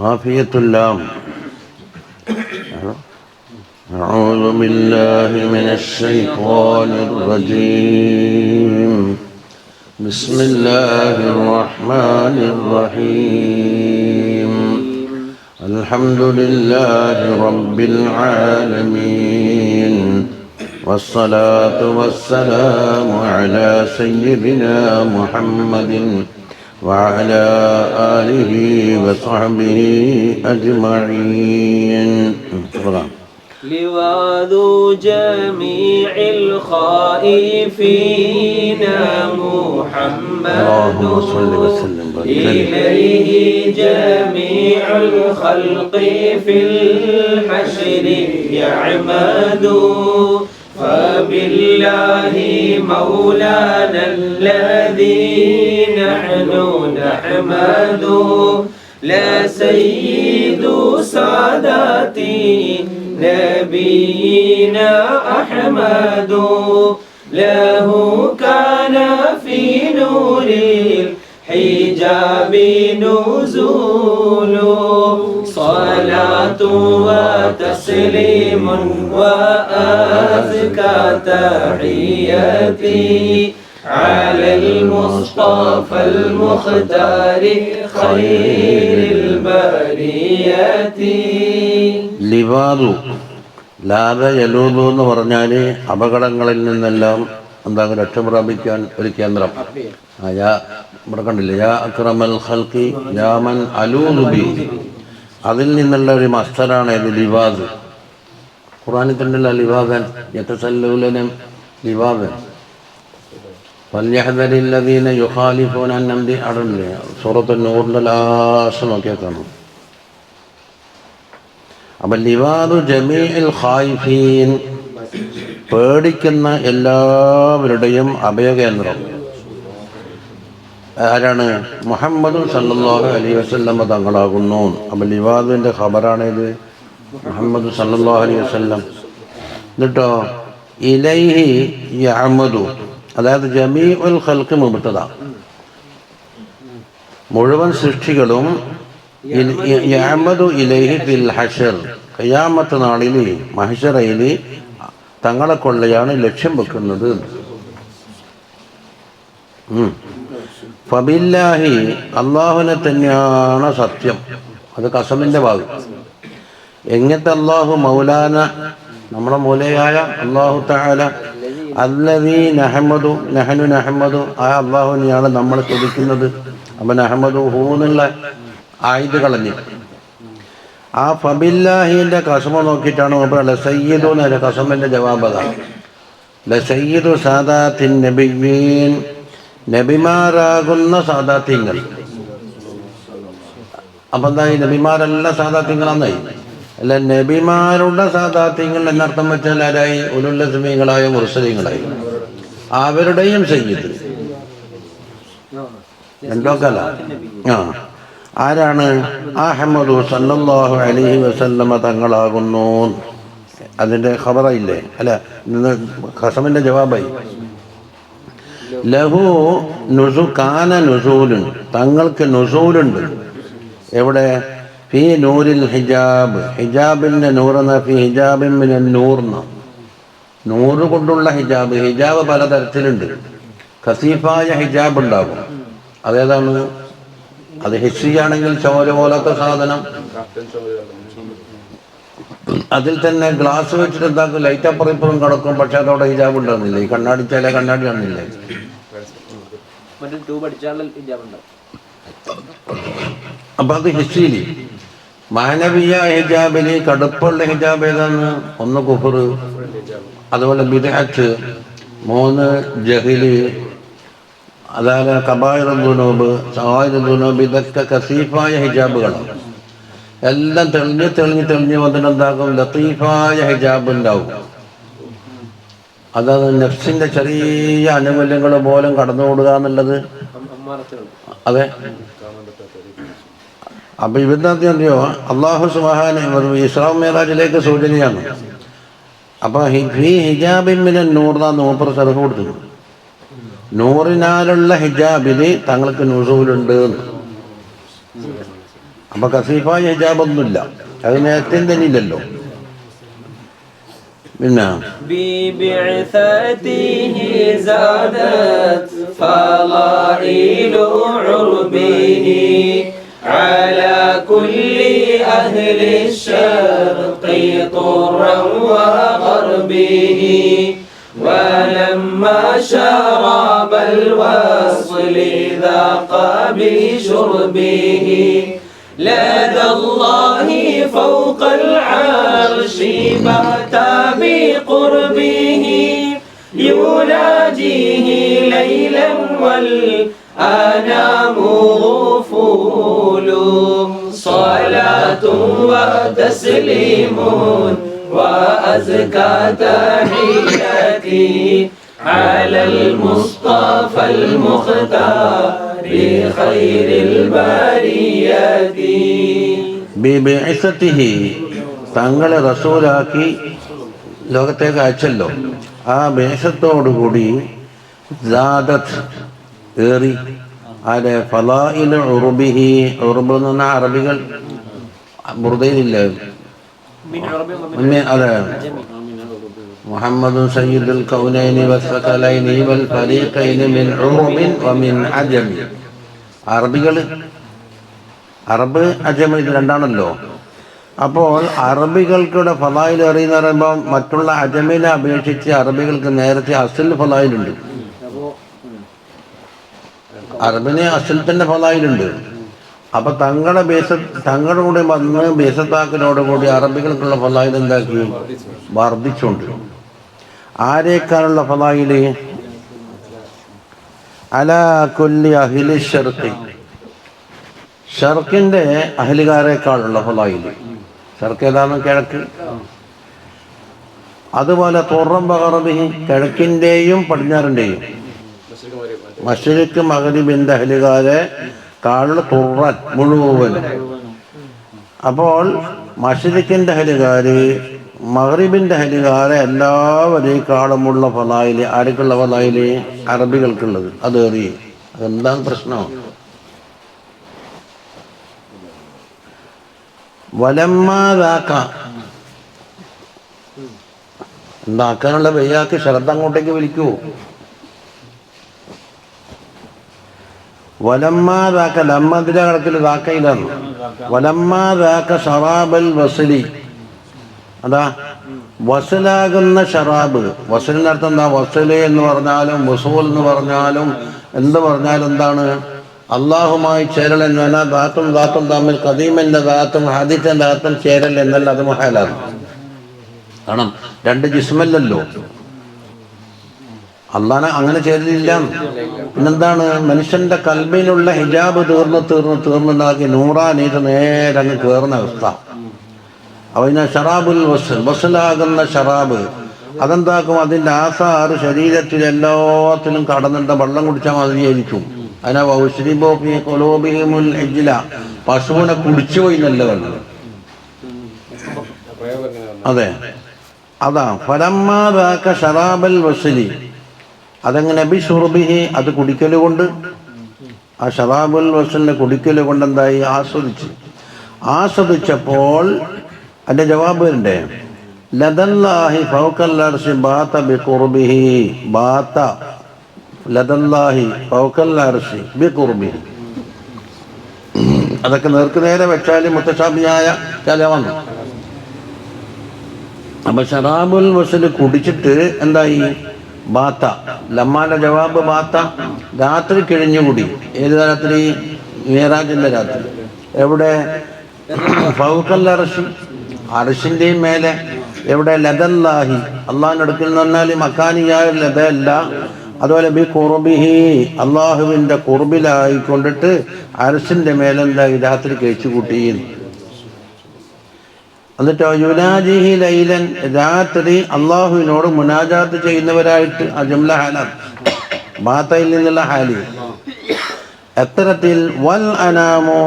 قافية اللام. أعوذ بالله من الشيطان الرجيم. بسم الله الرحمن الرحيم. الحمد لله رب العالمين، والصلاة والسلام على سيدنا محمد وعلى آله وصحبه أجمعين. لواذ جميع الخائفين محمد، إليه جميع الخلق في الحشر يعمد. فبالله مولانا الذي نحن نحمد، لا سيد ساداتي نبينا أحمد، له كان في نور الحجاب نزول. صلاة وتسليم وأزكى تحياتي على المصطفى المختار خير البريات. ലിവാദു, ലാദ യലൂദു എന്ന് പറഞ്ഞാൽ അപകടങ്ങളിൽ നിന്നെല്ലാം എന്താകും രക്ഷ പ്രാപിക്കാൻ ഒരു കേന്ദ്രം. ഇവിടെ കണ്ടില്ലേ, യാ അക്രമൽ ഖൽഖി യാ മൻ അലൂദു ബി, അതിൽ നിന്നുള്ള ഒരു മസ്തറാണ് ഇത് ലിവാദ്. ഖുർആനിൽ തന്നെയുള്ള ലിവാദൻ യതസല്ലൂലനം ലിവാദൻ. ഫല്യഹ്ദരില്ലദീന യുഖാലിഫൂന അൻ അംരി, അടല്ലേ സൂറത്തുൻ നൂറിന്റെ ലാസ്റ്റ് നോക്കിയാൽ കാണും. അപ്പം ലിവാദു ജമീഇൽ ഖായിഫീൻ, പേടിക്കുന്ന എല്ലാവരുടെയും അഭയകേന്ദ്രം ആരാണ്? മുഹമ്മദ് സല്ലല്ലാഹു അലൈഹി വസല്ലം തങ്ങളാകുന്നു. അപ്പം ലിവാദിൻ്റെ ഖബറാണിത്, മുഹമ്മദ് സല്ലല്ലാഹു അലൈഹി വസല്ലം. എന്നിട്ടോ ഇലൈഹി യഅമദു, അതായത് ജമീഉൽ ഖൽഖ് മുബ്തദ, മുഴുവൻ സൃഷ്ടികളും യഅമദു ഇലൈഹി ഫിൽ ഹശർ, ഖിയാമത്ത് നാളിൽ മഹ്ശറയിൽ തങ്ങളെ കൊള്ളയാണ് ലക്ഷ്യം വെക്കുന്നത്. ഫബില്ലാഹി, അള്ളാഹുവിനെ തന്നെയാണ് സത്യം. അത് കസമിൻ്റെ ഭാഗം. എങ്ങനത്തെ അള്ളാഹു? മൗലാന, നമ്മുടെ മൂലയായ അള്ളാഹു തആല. അല്ലദീ നഹ്മദു, നഹ്നു നഹ്മദു, ആ അള്ളാഹുവിനെയാണ് നമ്മൾ സ്തുതിക്കുന്നത്. അപ്പം നഹ്മദു ഹൂന്നുള്ള ആയുധ കളഞ്ഞ് ആ ഫബില്ലാഹിൻ്റെ കസമ നോക്കിയിട്ടാണ് നമ്മൾ ലസയ്യിദു എന്ന കസമിൻ്റെ ജവാബ്. അതാണ് ലസയ്യിദു സാദാത്തിൻ നബിയ്യീൻ, നബിമാരാകുന്ന സാദാത്യങ്ങൾ. അപ്പം എന്തായി? നബിമാരല്ല സാദാത്യങ്ങളാന്നായി. അല്ല, നബിമാരുടെ സാദാത്യങ്ങൾ എന്നർത്ഥം വെച്ചാൽ ആരായി? ഉലുൽ അസ്മികളായ മുർസലീങ്ങളായി, അവരുടെയും സയ്യിദ് രണ്ടോക്കല്ല. ആരാണ്? അഹ്മദു സല്ലല്ലാഹു അലൈഹി വസല്ലമ തങ്ങളാകുന്നു. അതിൻ്റെ ഖബറായില്ലേ? അല്ല, ഖസമിൻ്റെ ജവാബായി. ലഹു കാന നുസൂലുൻ, തങ്ങൾക്ക് നുസൂലുണ്ട്. എവിടെ? ഫി നൂരിൽ ഹിജാബ്, ഹിജാബിൻ്റെ നൂറെന്ന ഫി ഹിജാബിൻ മിനൻ നൂർന്ന, നൂറ് കൊണ്ടുള്ള ഹിജാബ്. ഹിജാബ് പലതരത്തിലുണ്ട്. ഖസീഫായ ഹിജാബ് ഉണ്ടാകും. അതേതാണ്? അത് ഹിസ്സിയാണെങ്കിൽ ചോര പോലത്തെ സാധനം. അതിൽ തന്നെ ഗ്ലാസ് വെച്ചിട്ട് എന്താക്കും? ലൈറ്റ് അപ്പുറം കിടക്കും. പക്ഷെ അതോടെ ഹിജാബ് ഉണ്ടാകുന്നില്ല. ഈ കണ്ണാടിച്ചാലേ കണ്ണാടി കാണുന്നില്ല. അപ്പൊ അത് ഹിസ്സിയില്. മാനവീയ ഹിജാബില് കടുപ്പുള്ള ഹിജാബ് ഏതാണ്? ഒന്ന് കുഫർ, അതുപോലെ ബിദ്അത്ത്, 3 ജഹില്, അതായത് കബായിറുൽ ദുനൂബ്, സഗായിറുൽ ദുനൂബ്. ഇതൊക്കെ കസീഫായ ഹിജാബുകളാണ്. എല്ലാം തെളിഞ്ഞ് വന്നിട്ട് എന്താകും? ലത്തീഫായ ഹിജാബ് ഉണ്ടാവും. അതായത് നഫ്സിന്റെ ചെറിയ അനുകൂല്യങ്ങൾ പോലും കടന്നുകൂടുക എന്നുള്ളത്. അതെ. അപ്പൊ ഇവിടുത്തെ എന്തെയോ അള്ളാഹു സുബ്ഹാനഹു ഇസ്രാ മിഅ്റാജിലേക്ക് സൂചനയാണ്. അപ്പൊ ഹിജാബിൻ മിനൻ നൂർ നൂപ്പർ സ്ഥലത്ത് കൊടുത്തു. നൂറിനാലുള്ള ഹിജാബിന് തങ്ങൾക്ക് നുസൂലുണ്ട്. അപ്പൊ കസീഫായ ഹിജാബൊന്നുമില്ല, അത് നേരത്തെ തന്നെ ഇല്ലല്ലോ. പിന്നെ ببعثته زادت فضائل عربه على كل أهل الشرق طرا وغربه ولما شرب الوصل ذاق بشربه لدى الله فوق العرش بات بقربه يناجيه ليلا والأنام غفول صلاة وتسليم وأزكى تحياتي على المصطفى المختار خير البريات ബിബിഇസതിഹി തങ്ങളെ റസൂലാക്കി ലോകത്തേക്ക് അയച്ചല്ലോ. ആ ബിഇസത്തോടുകൂടി സാദത്ത് ഏറി അല്ലെ ഫളാഇൽ ഉറുബിഹി. ഉറുബ് എന്ന് പറഞ്ഞാൽ അറബികൾ ബുർദയിലില്ല അതെ. മുഹമ്മദ് സയ്യിദുൽ കൗനൈനി വസ്സഖലൈനി വൽ ഫരീഖൈനി മിൻ ഉറുബിൻ വമിൻ അജമി. അറബികൾ, അറബ് അജമ് ഇത് രണ്ടാണല്ലോ. അപ്പോൾ അറബികൾക്കിടെ ഫലായിൽ എറിയെന്ന് പറയുമ്പോൾ മറ്റുള്ള അജമിനെ അപേക്ഷിച്ച് അറബികൾക്ക് നേരത്തെ അസിൽ ഫലായിലുണ്ട്. അറബിന് അസിൽ തന്നെ ഫലായിലുണ്ട്. അപ്പൊ തങ്ങളുടെ കൂടെ വന്ന് ബേസത്താക്കിനോടുകൂടി അറബികൾക്കുള്ള ഫലായിൽ എന്താക്കി വർദ്ധിച്ചുണ്ട്. ആരേക്കാനുള്ള ഫലായില് അലാ കുല്ലി അഹ്ലി ശർഖി, ഷർക്കിന്റെ അഹ്ലുകാരേക്കാളുള്ള ഫലായില്. ഷർക്ക് ഏതാണ്? കിഴക്ക്. അതുപോലെ തുറം ബഗറബിഹി, കിഴക്കിന്റെയും പടിഞ്ഞാറിന്റെയും. മശ്രിഖ് മഗ്രിബിന്റെ അഹ്ലുകാരെ കാളുള്ള തുറൻ മുഴുവൻ. അപ്പോൾ മശ്രിഖിന്റെ അഹ്ലുകാര് മഗ്രിബിന്റെ അഹ്ലുകാരെ എല്ലാവരേക്കാളുമുള്ള ഫലായില് ആർക്കുള്ള ഫലായില്? അറബികൾക്കുള്ളത്. അതേറി. അതെന്താണ് പ്രശ്നം? വലമ്മാതാക്ക എന്താക്കാനുള്ള വയ്യാക്ക് ശ്രദ്ധ അങ്ങോട്ടേക്ക് വിളിക്കൂ. വലമ്മാതാക്ക ലമ്മതിര കണക്കിൽ താക്കയിലാണ്. വലമ്മാതാക്ക ഷറാബൽ വസലി, അതാ വസലാകുന്ന ഷറാബ്. വസലിന്റെ അർത്ഥം എന്താ? വസല് എന്ന് പറഞ്ഞാലും വസൂൽ എന്ന് പറഞ്ഞാലും എന്ത് പറഞ്ഞാലും എന്താണ്? അള്ളാഹുമായി ചേരൽ എന്ന് പറഞ്ഞാൽ ദാത്തും ദാത്തും തമ്മിൽ ഖദീമിന്റെ ദാത്തും ഹദീസിന്റെ ദാത്തും ചേരൽ എന്നല്ല, അത് മഹാലാണ്. കാരണം രണ്ട് ജിസ്മല്ലല്ലോ. അള്ളാഹനെ അങ്ങനെ ചേരലില്ല. പിന്നെന്താണ്? മനുഷ്യന്റെ കൽബിലുള്ള ഹിജാബ് തീർന്നുണ്ടാക്കി നൂറാനീട്ട് നേരെ അങ്ങ് കയറുന്ന അവസ്ഥ. അവന് ഷറാബുൽ വസൽ, വസലാകുന്ന ഷറാബ്. അതെന്താക്കും? അതിന്റെ ആസാറ് ശരീരത്തിൽ എല്ലാത്തിലും കടന്നിട്ട് വെള്ളം കുടിച്ചാൽ മതിയായിരിക്കും. അതിനെ പശുവിനെ കുടിച്ചു പോയി നല്ല വെള്ളം. അതെ, അതാ ഫലമ്മാതാക്ക ഷറാബൽ വസലി. അതെങ്ങനെ? ബിശുർബിഹി, അത് കുടിക്കല് കൊണ്ട്. ആ ഷറാബുൽ വസലിനെ കുടിക്കല് കൊണ്ട് എന്തായി? ആസ്വദിച്ചപ്പോൾ അതിന്റെ ജവാബ് വരണ്ടേ? ലദല്ലാഹി ഫൗകൽ അർശി ബാത ബിഖുർബിഹി. ബാത ലദല്ലാഹി ഫൗകൽ അർശി ബിഖുർബിഹി. അതൊക്കെ നേർക്ക് നേരെ വെച്ചാൽ മുത്തശാബിയായ ചില വന്നു. അപ്പൊ ഷറാബുൽ വസല് കുടിച്ചിട്ട് എന്തായി? ബാത്ത. ലമ്മാന്റെ ജവാബ് ബാത്ത. രാത്രി കിഴിഞ്ഞുകൂടി. ഏത് രാത്രി? മിഅ്റാജിന്റെ രാത്രി. എവിടെ? ഫൗകൽ അർശി, അർശിന്റെയും മേലെ. എവിടെ? ലദല്ലാഹി, അള്ളാഹിന്റെ അടുക്കൽ എന്ന് പറഞ്ഞാൽ മക്കാനിയായ ലദ അല്ല. അതുപോലെ ബി ഖുർബിഹി, അള്ളാഹുവിന്റെ ഖുർബിലായിക്കൊണ്ടിട്ട് അർശിന്റെ മേലെന്തായി? രാത്രി കഴിച്ചു കൂട്ടി. എന്നിട്ടോ യുനാജിഹി ലൈലൻ, രാത്രി അള്ളാഹുവിനോട് മുനാജാത്ത് ചെയ്യുന്നവരായിട്ട്. ആ ജംല ഹാലാണ്, ബാത്തയിൽ നിന്നുള്ള ഹാലി. എത്തരത്തിൽ? വൽ അനാമോ,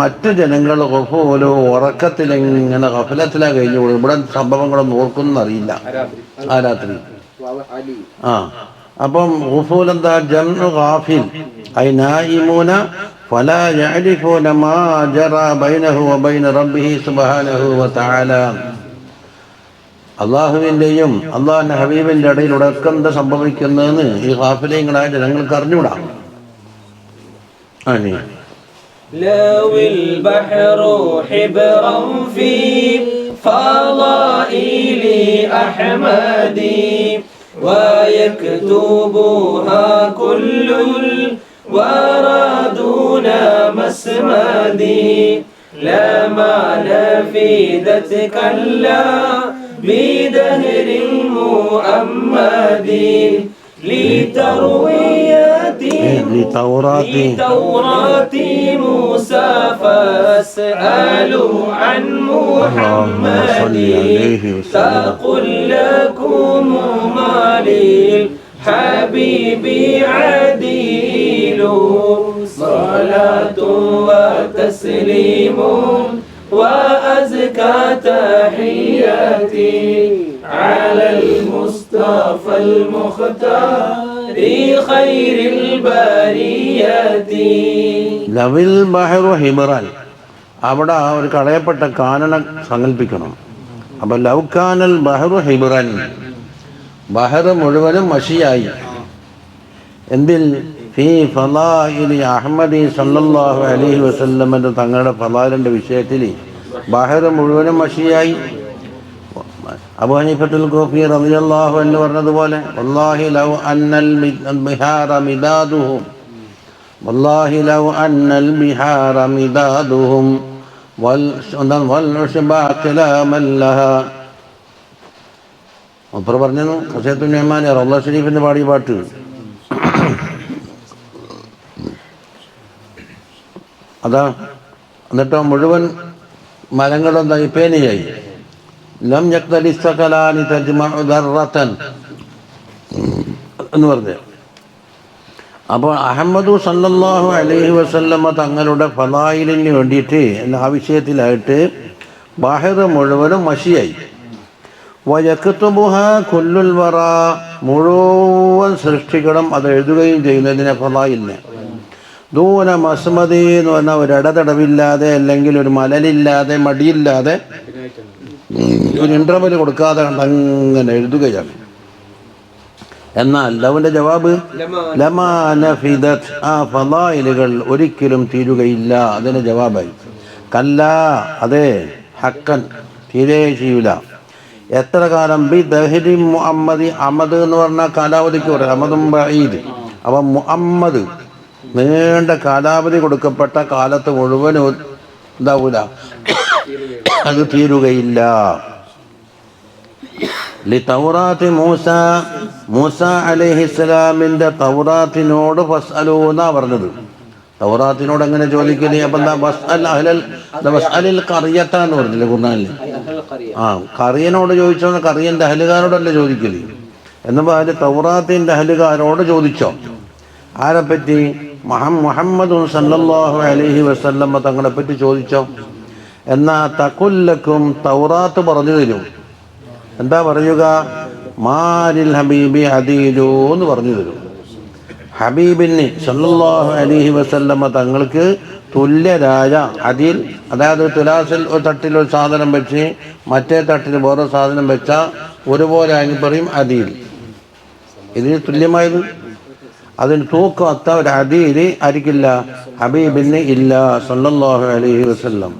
മറ്റു ജനങ്ങൾ ഗഫൂലു, ഉറക്കത്തിലെങ്ങനെ ഗഫലത്തിലാ കഴിഞ്ഞു. ഇവിടെ സംഭവങ്ങളൊന്നും ഓർക്കുന്നറിയില്ല. ആ രാത്രി. ആ അപ്പം ഗുഫൂൽ എന്താ? ജംഉ ഗാഫിൽ, ഐ നായിമൂന ഫലാ യഅരിഫൂന മാ ജറാ ബൈനഹു വബൈന റബ്ബിഹി സുബ്ഹാനഹു വതആല. അള്ളാഹുവിൻ്റെയും അള്ളാഹിൻ്റെ ഹബീബിൻ്റെ ഇടയിലൂടെ ഒക്കെ എന്താ സംഭവിക്കുന്നതെന്ന് ഈ ഗാഫിലീങ്ങളായ ജനങ്ങൾക്ക് അറിഞ്ഞൂടാ. ആമീൻ. لاوي البحر حبرا في فضائل أحمد ويكتبها كل الورى دون مسمد لا ما نفيدت كلا بدهر مؤمد لتوراة موسى فاسألوا عن محمد تقل لكم ما للحبيب عديل صلاة وتسليم وأزكى تحياتي على المصطفى المختار خير البريات. ലവിൽ ബഹറു ഹിബറൻ, അവിടെ ഒരു കളയപ്പെട്ട കാനന സങ്കല്പിക്കണം. അപ്പം ലൗകാനൽ ബഹറു ഹിബറൻ, ബഹർ മുഴുവനും മഷിയായി. എന്തിൽ? ഫീ ഫളായിലി അഹ്മദി സല്ലല്ലാഹു അലൈഹി വസല്ലമയുടെ തങ്ങളുടെ ഫളായിലിൻ്റെ വിഷയത്തിൽ ബഹർ മുഴുവനും മഷിയായി. അബൂ ഹനീഫത്തുൽ കൂഫി റളിയല്ലാഹു അൻഹു പറഞ്ഞതുപോലെ വല്ലാഹി ലൗ അന്നൽ ബിഹാറ മിദാദുഹും വല്ലാഹി ലൗ അന്നൽ ബിഹാറ മിദാദുഹും വൽ ഉശ്ബാ കലാമൻ ലഹാ. അപ്പുറം പറഞ്ഞു ഖസീദത്തുൻ നിഅമാനി റളിയല്ലാഹു ശരീഫിൻ്റെ പാടിയ പാട്ട്. അതാ എന്നിട്ടോ മുഴുവൻ മരങ്ങളെന്തായി? പേനയായി. ലം യഖ്തലി സകലാനി തജ്മഉ ദർറതൻ എന്ന് പറഞ്ഞു. അപ്പോൾ അഹമ്മദു സല്ലല്ലാഹു അലൈഹി വസല്ലമ തങ്ങളുടെ ഫളായിലിന് വേണ്ടിയിട്ട് ആ വിഷയത്തിലായിട്ട് ബഹർ മുഴുവനും മഷിയായി. വയക്തുബുഹാ കുല്ലുൽ വറാ, മുഴുവൻ സൃഷ്ടികളും അത് എഴുതുകയും ചെയ്യുന്നതിനെ ഫളായിലിനെ. ദൂന മസ്മദി എന്ന് പറഞ്ഞാൽ ഒരിടതടവില്ലാതെ, അല്ലെങ്കിൽ ഒരു മലലില്ലാതെ, മടിയില്ലാതെ, ഒരു ഇൻ്റർവൽ കൊടുക്കാതെ അങ്ങനെ എഴുതുകയാണ്. എന്നാൽ ലവിൻ്റെ ജവാബ് ലമാ നഫിദത്, ആ ഫളായിലുകൾ ഒരിക്കലും തീരുകയില്ല. അതിന് ജവാബായി കല്ല, അതെ, ഹക്കൻ, തീരെ ചെയ്യൂല. എത്ര കാലം? ബി ദഹരി മുഹമ്മദി, അഹമ്മദ് എന്ന് പറഞ്ഞാൽ കാലാവധിക്ക് പറയും, അഹമ്മദും ബഈദ്. അപ്പം മുഹമ്മദ് നീണ്ട കാലാവധി കൊടുക്കപ്പെട്ട കാലത്ത് മുഴുവനും എന്താവൂല, അത് തീരുകയില്ല. തൗറാത്ത് മൂസ, മൂസ അലൈഹിസ്സലാമിൻ്റെ തൗറാത്തിനോട് ഫസ്അലൂ എന്നാ പറഞ്ഞത്. തൗറാത്തിനോട് എങ്ങനെ ചോദിക്കല്? അപ്പം എന്താ വസ്അലിൽ ഖറിയത എന്ന് പറഞ്ഞില്ലേ ഖുർആനിൽ? ആ, ഖറിയനോട് ചോദിച്ചോ, ഖറിയൻ്റെ അഹലുകാരോടല്ലേ ചോദിക്കല്. എന്നപ്പോൾ അതിൽ തൗറാത്തിൻ്റെ അഹലുകാരോട് ചോദിച്ചോ. ആരെപ്പറ്റി? മുഹമ്മദ് സല്ലല്ലാഹു അലൈഹി വസല്ലമ തങ്ങളെപ്പറ്റി ചോദിച്ചോ. എന്നാ തഖുല്ലക്കും, തൗറാത്ത് പറഞ്ഞു തരും. എന്താ പറയുക? മാലിൽ ഹബീബി അദീലു എന്ന് പറഞ്ഞു തരും. ഹബീബിന് സല്ലല്ലാഹു അലൈഹി വസല്ലമ തങ്ങൾക്ക് തുല്യരായ അദീൽ, അതായത് തുലാസിൽ ഒരു തട്ടിൽ ഒരു സാധനം വെച്ച് മറ്റേ തട്ടിൽ വേറെ സാധനം വെച്ചാൽ ഒരുപോലെ അതിന് പറയും അദീൽ. ഇതിന് തുല്യമായത്, അതിന് തൂക്കത്ത ഒരു അദീൽ ആയിരിക്കില്ല, ഹബീബിന് ഇല്ല സല്ലല്ലാഹു അലൈഹി വസല്ലം.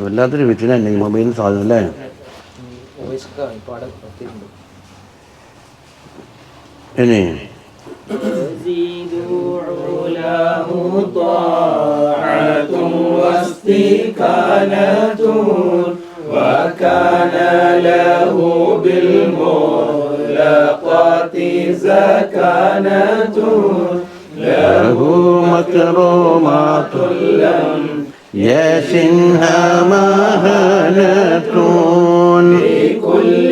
വല്ലാത്തൊരു വിറ്റിന മൊബൈൽ സാധനം അല്ലേ? ഇനി وكان له بالمطلقات زكانة له مكرمات لم يشنها مهانة لكل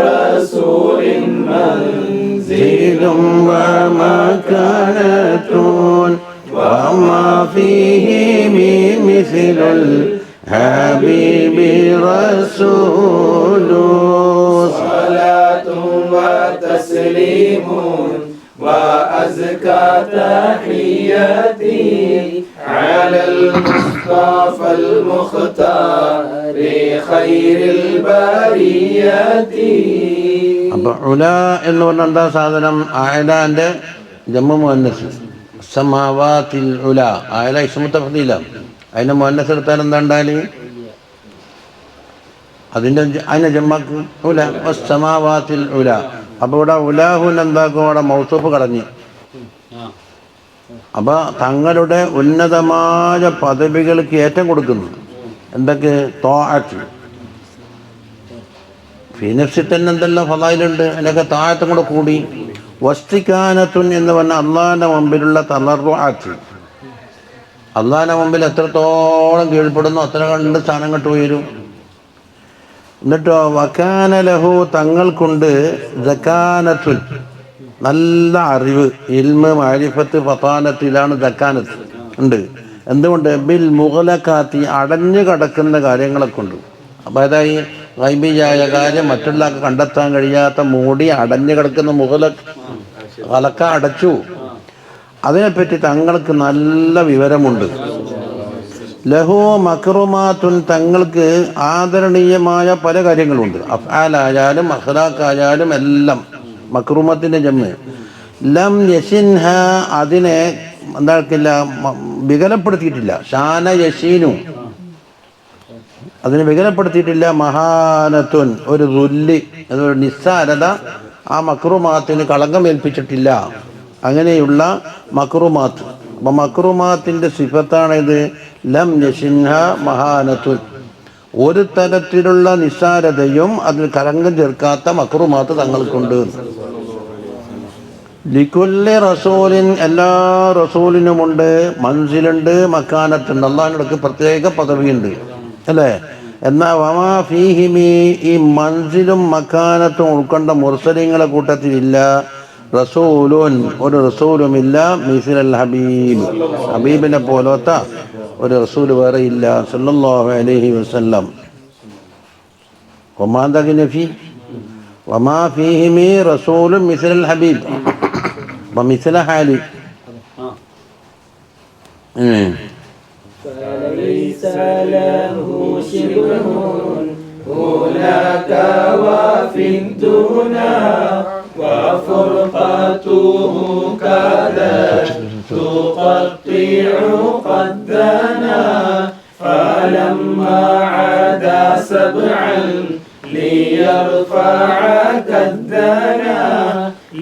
رسول منزل ومكانة وما فيه من مثل الحبيب رسول صلاة وتسليم وأزكى تحياتي على المصطفى المختار خير البريات. അപ്പോൾ ഉല എന്ന് പറഞ്ഞാൽ എന്താ സാധനം? ആയലാൻ്റെ ജമ്മു മുഅന്നസ് സമാവാത്തിൽ ഉല. ആയല ഇസ്മു തഫ്ദീല. അതിൻ്റെ മുഅന്നസ് എടുത്താൽ എന്താ ഉണ്ടാല്? അതിൻ്റെ ജമ്മക്ക് ഉല. സമാവാത്തിൽ ഉല. അപ്പോൾ ഇവിടെ ഉലാഹുൻ എന്താക്കും? അവിടെ മൗസൂഫ് കളഞ്ഞ്. അപ്പോൾ തങ്ങളുടെ ഉന്നതമായ പദവികൾക്ക് ഏറ്റവും കൊടുക്കുന്നു. എന്തൊക്കെ? ത്വാഅത്ത്. ഫിനഫ്സിൽ തന്നെ എന്തെല്ലാം ഫളായിലുണ്ട്, അതിനൊക്കെ താഴത്തും കൂടെ കൂടി. വസ്തികാനത്തുൻ എന്ന് പറഞ്ഞാൽ അള്ളാഹിൻ്റെ മുമ്പിലുള്ള തളർറുആത്ത്. അള്ളാഹിൻ്റെ മുമ്പിൽ എത്രത്തോളം കീഴ്പ്പെടുന്നു അത്ര കണ്ട് സ്ഥാനം കെട്ടു ഉയരും. എന്നിട്ടോ വകാന ലഹു തങ്ങൾക്കുണ്ട് സകാനത്തുൻ നല്ല അറിവ്, ഇൽമ്, മാരിഫത്ത്, ഫതാനത്തിലാണ് സക്കാനത്ത് ഉണ്ട്. എന്തുകൊണ്ട്? ബിൽ മുഗലക്കാത്തി അടഞ്ഞു കിടക്കുന്ന കാര്യങ്ങളെ കൊണ്ട്. അപ്പോൾ അതായി ഗൈബിയായ കാര്യം മറ്റുള്ളവർക്ക് കണ്ടെത്താൻ കഴിയാത്ത മൂടി അടഞ്ഞു കിടക്കുന്ന കലക്ക അടച്ചു. അതിനെപ്പറ്റി തങ്ങൾക്ക് നല്ല വിവരമുണ്ട്. ലഹു മക്റുമാത്തുൻ തങ്ങൾക്ക് ആദരണീയമായ പല കാര്യങ്ങളുണ്ട്. അഫ്ആലായാലും അഖ്ലാഖായാലും എല്ലാം മക്റുമത്തിൻ്റെ ജമ്മ്. ലം യസിൻഹ അതിനെ എന്താക്കില്ല, വികലപ്പെടുത്തിയിട്ടില്ല. ഷാന യശീനു അതിനെ വികലപ്പെടുത്തിയിട്ടില്ല. മഹാനത്തുൻ ഒരു ദുല്ലി, അതൊരു നിസ്സാരത ആ മക്റുമാത്തിന് കളങ്കം ഏൽപ്പിച്ചിട്ടില്ല. അങ്ങനെയുള്ള മക്റുമാത്ത്. അപ്പം മക്റുമാത്തിൻ്റെ സിഫത്താണിത്. ലം യസിൻഹ മഹാനത്തുൻ ഒരു തരത്തിലുള്ള നിസ്സാരതയും അതിൽ കളങ്കം ചേർക്കാത്ത മക്റുമാത്ത് തങ്ങൾക്കുണ്ട്. ലിക്കുല്ലി റസൂലിൻ എല്ലാ റസൂലിനുമുണ്ട് മൻസിലുണ്ട്, മക്കാനത്തുണ്ട്. അള്ളാഹിനോടൊക്കെ പ്രത്യേക പദവിയുണ്ട് അല്ലേ? എന്നാൽ വമാ ഫീഹിമി ഈ മൻസിലും മക്കാനത്തും ഉൾക്കൊണ്ട മുർസലിങ്ങളെ കൂട്ടത്തിലില്ല റസൂലുൻ ഒരു റസൂലുമില്ല. മിസ്ലൽ ഹബീബ് ഹബീബിനെ പോലത്തെ ഒരു റസൂൽ വേറെ ഇല്ല സല്ലല്ലാഹു അലൈഹി വസല്ലം. വമാ ഫീഹിമി റസൂലുൻ മിസ്ലൽ ഹബീബ് മിസ്ല ഹാലി. فليس له شبه هناك وفي الدنا وفرقته كادت تقطع قدنا فلما عدا سبعا ليرفع كدنا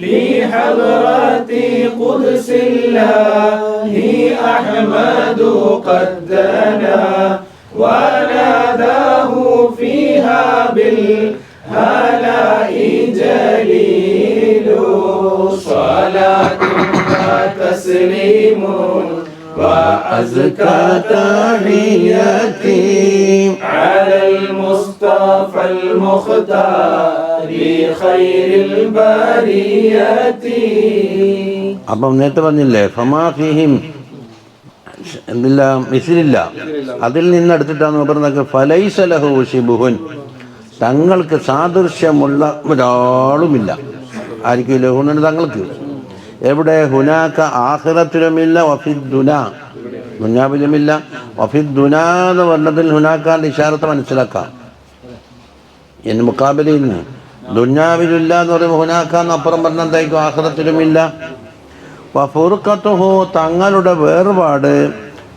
لحضرة قدس الله أحمد قدنا وناداه فيها بالهلاء جليل صلاة وتسليم وأزكى تحياتي على المصطفى المختار خير البريات. അപ്പം നേരത്തെ പറഞ്ഞില്ലേ ഫമാ ഫീഹിം എന്തില്ല മിസ്ലില്ല, അതിൽ നിന്നെടുത്തിട്ടാണ് പറഞ്ഞത്. ഫലൈസ ലഹു ശിബുഹുൻ തങ്ങൾക്ക് സാദൃശ്യമുള്ള ഒരാളുമില്ല. ആയിരിക്കും ലഹുവിന് തങ്ങൾക്ക്. എവിടെ? ഹുനാക്ക ആഖിറത്തിലുമില്ല, വഫിദ്ദുന ദുനിയാവിലുമില്ല. വഫിദ്ദുന എന്ന് പറഞ്ഞതിൽ ഹുനാക്കാൻ്റെ ഇശാറത്ത് മനസ്സിലാക്കാം. എന്ന് മുക്കാബിലയിൽ നിന്ന് ദുനിയാവിലില്ല എന്ന് പറയുമ്പോൾ ഹുനാക്കാന്ന് അപ്പുറം പറഞ്ഞ എന്തായിരിക്കും? ആഖിറത്തിലുമില്ല. വഫുർഖത്തുഹു തങ്ങളുടെ വേർപാട്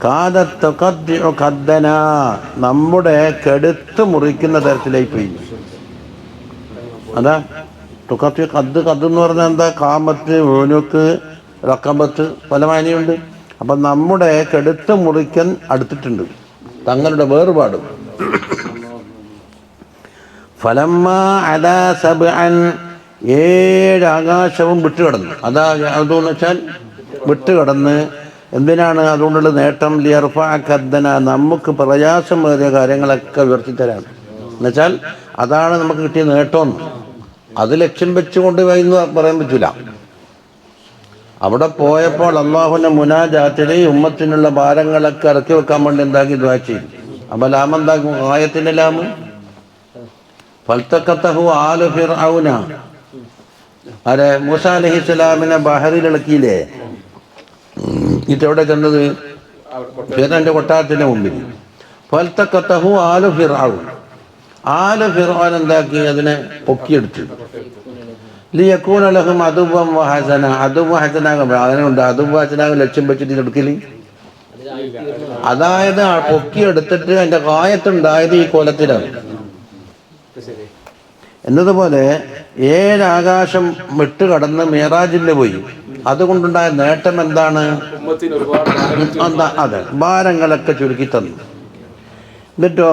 കാദത്ത് തുഖദ്ദിഉ ഖദ്ദന നമ്മുടെ കെടുത്ത് മുറിക്കുന്ന തരത്തിലായി പോയി. അതാ തുഖദ്ദിഉ ഖദ് എന്ന് പറഞ്ഞാൽ എന്താ? കാമത്ത്, ഉനുക്ക്, റഖബത്ത് പല മാനിയുണ്ട്. അപ്പം നമ്മുടെ കെടുത്ത് മുറിക്കാൻ അടുത്തിട്ടുണ്ട് തങ്ങളുടെ വേർപാട്. ഫലമ്മ അലാ സബ്അൻ 7 ആകാശവും വിട്ടുകിടന്നു. അതാ അതെന്ന് വെച്ചാൽ വിട്ടുകിടന്ന് എന്തിനാണ്? അതുകൊണ്ടുള്ള നേട്ടം ലിയർഫഅ ഖദ്ദന നമുക്ക് പ്രയാസമേറിയ കാര്യങ്ങളൊക്കെ ഉയർത്തിത്തരാണ്. എന്നുവെച്ചാൽ അതാണ് നമുക്ക് കിട്ടിയ നേട്ടമെന്ന്. അത് ലക്ഷ്യം വെച്ചുകൊണ്ട് എന്ന് പറയാൻ പറ്റില്ല. അവിടെ പോയപ്പോൾ അള്ളാഹുവിൻ്റെ മുനാജാത്തിലെ ഉമ്മത്തിനുള്ള ഭാരങ്ങളൊക്കെ ഇറക്കി വെക്കാൻ വേണ്ടി എന്താക്കി ദുആ ചെയ്തു. അപ്പോൾ ലാമെന്താക്കും? ആയത്തിൻ്റെ ലാമ് ഫൽതഖതഹു ആലു ഫിർഔന. ആരെ? മൂസ അലൈഹിസ്സലാമിനെ ബഹറിൽ ഇളക്കിയില്ലേ? ഇതെവിടെ ചെന്നത്? ഫിർഔന്റെ കൊട്ടാരത്തിന്റെ മുമ്പിൽ. ഫൽതഖതഹു ആലു ഫിർഔൻ. ആലു ഫിർഔൻ എന്താക്കി? അതിനെ പൊക്കിയെടുത്തു. ലിയകൂന ലഹും അദുവ്വൻ വഹസന. അദുവ്വ ഹസനാകും അതിനുണ്ട്. അദുവ്വ ഹസനാകും ലക്ഷ്യം വെച്ചിട്ട് എടുക്കല്. അതായത് പൊക്കിയെടുത്തിട്ട് അതിന്റെ കായത്തുണ്ടായത് ഈ കോലത്തിലാണ്. എന്നതുപോലെ 7 ആകാശം വിട്ട് കടന്ന് മിഅ്റാജിന് പോയി. അതുകൊണ്ടുണ്ടായ നേട്ടം എന്താണ്? അതെ, ഭാരങ്ങളൊക്കെ ചുരുക്കി തന്നു. എന്നിട്ടോ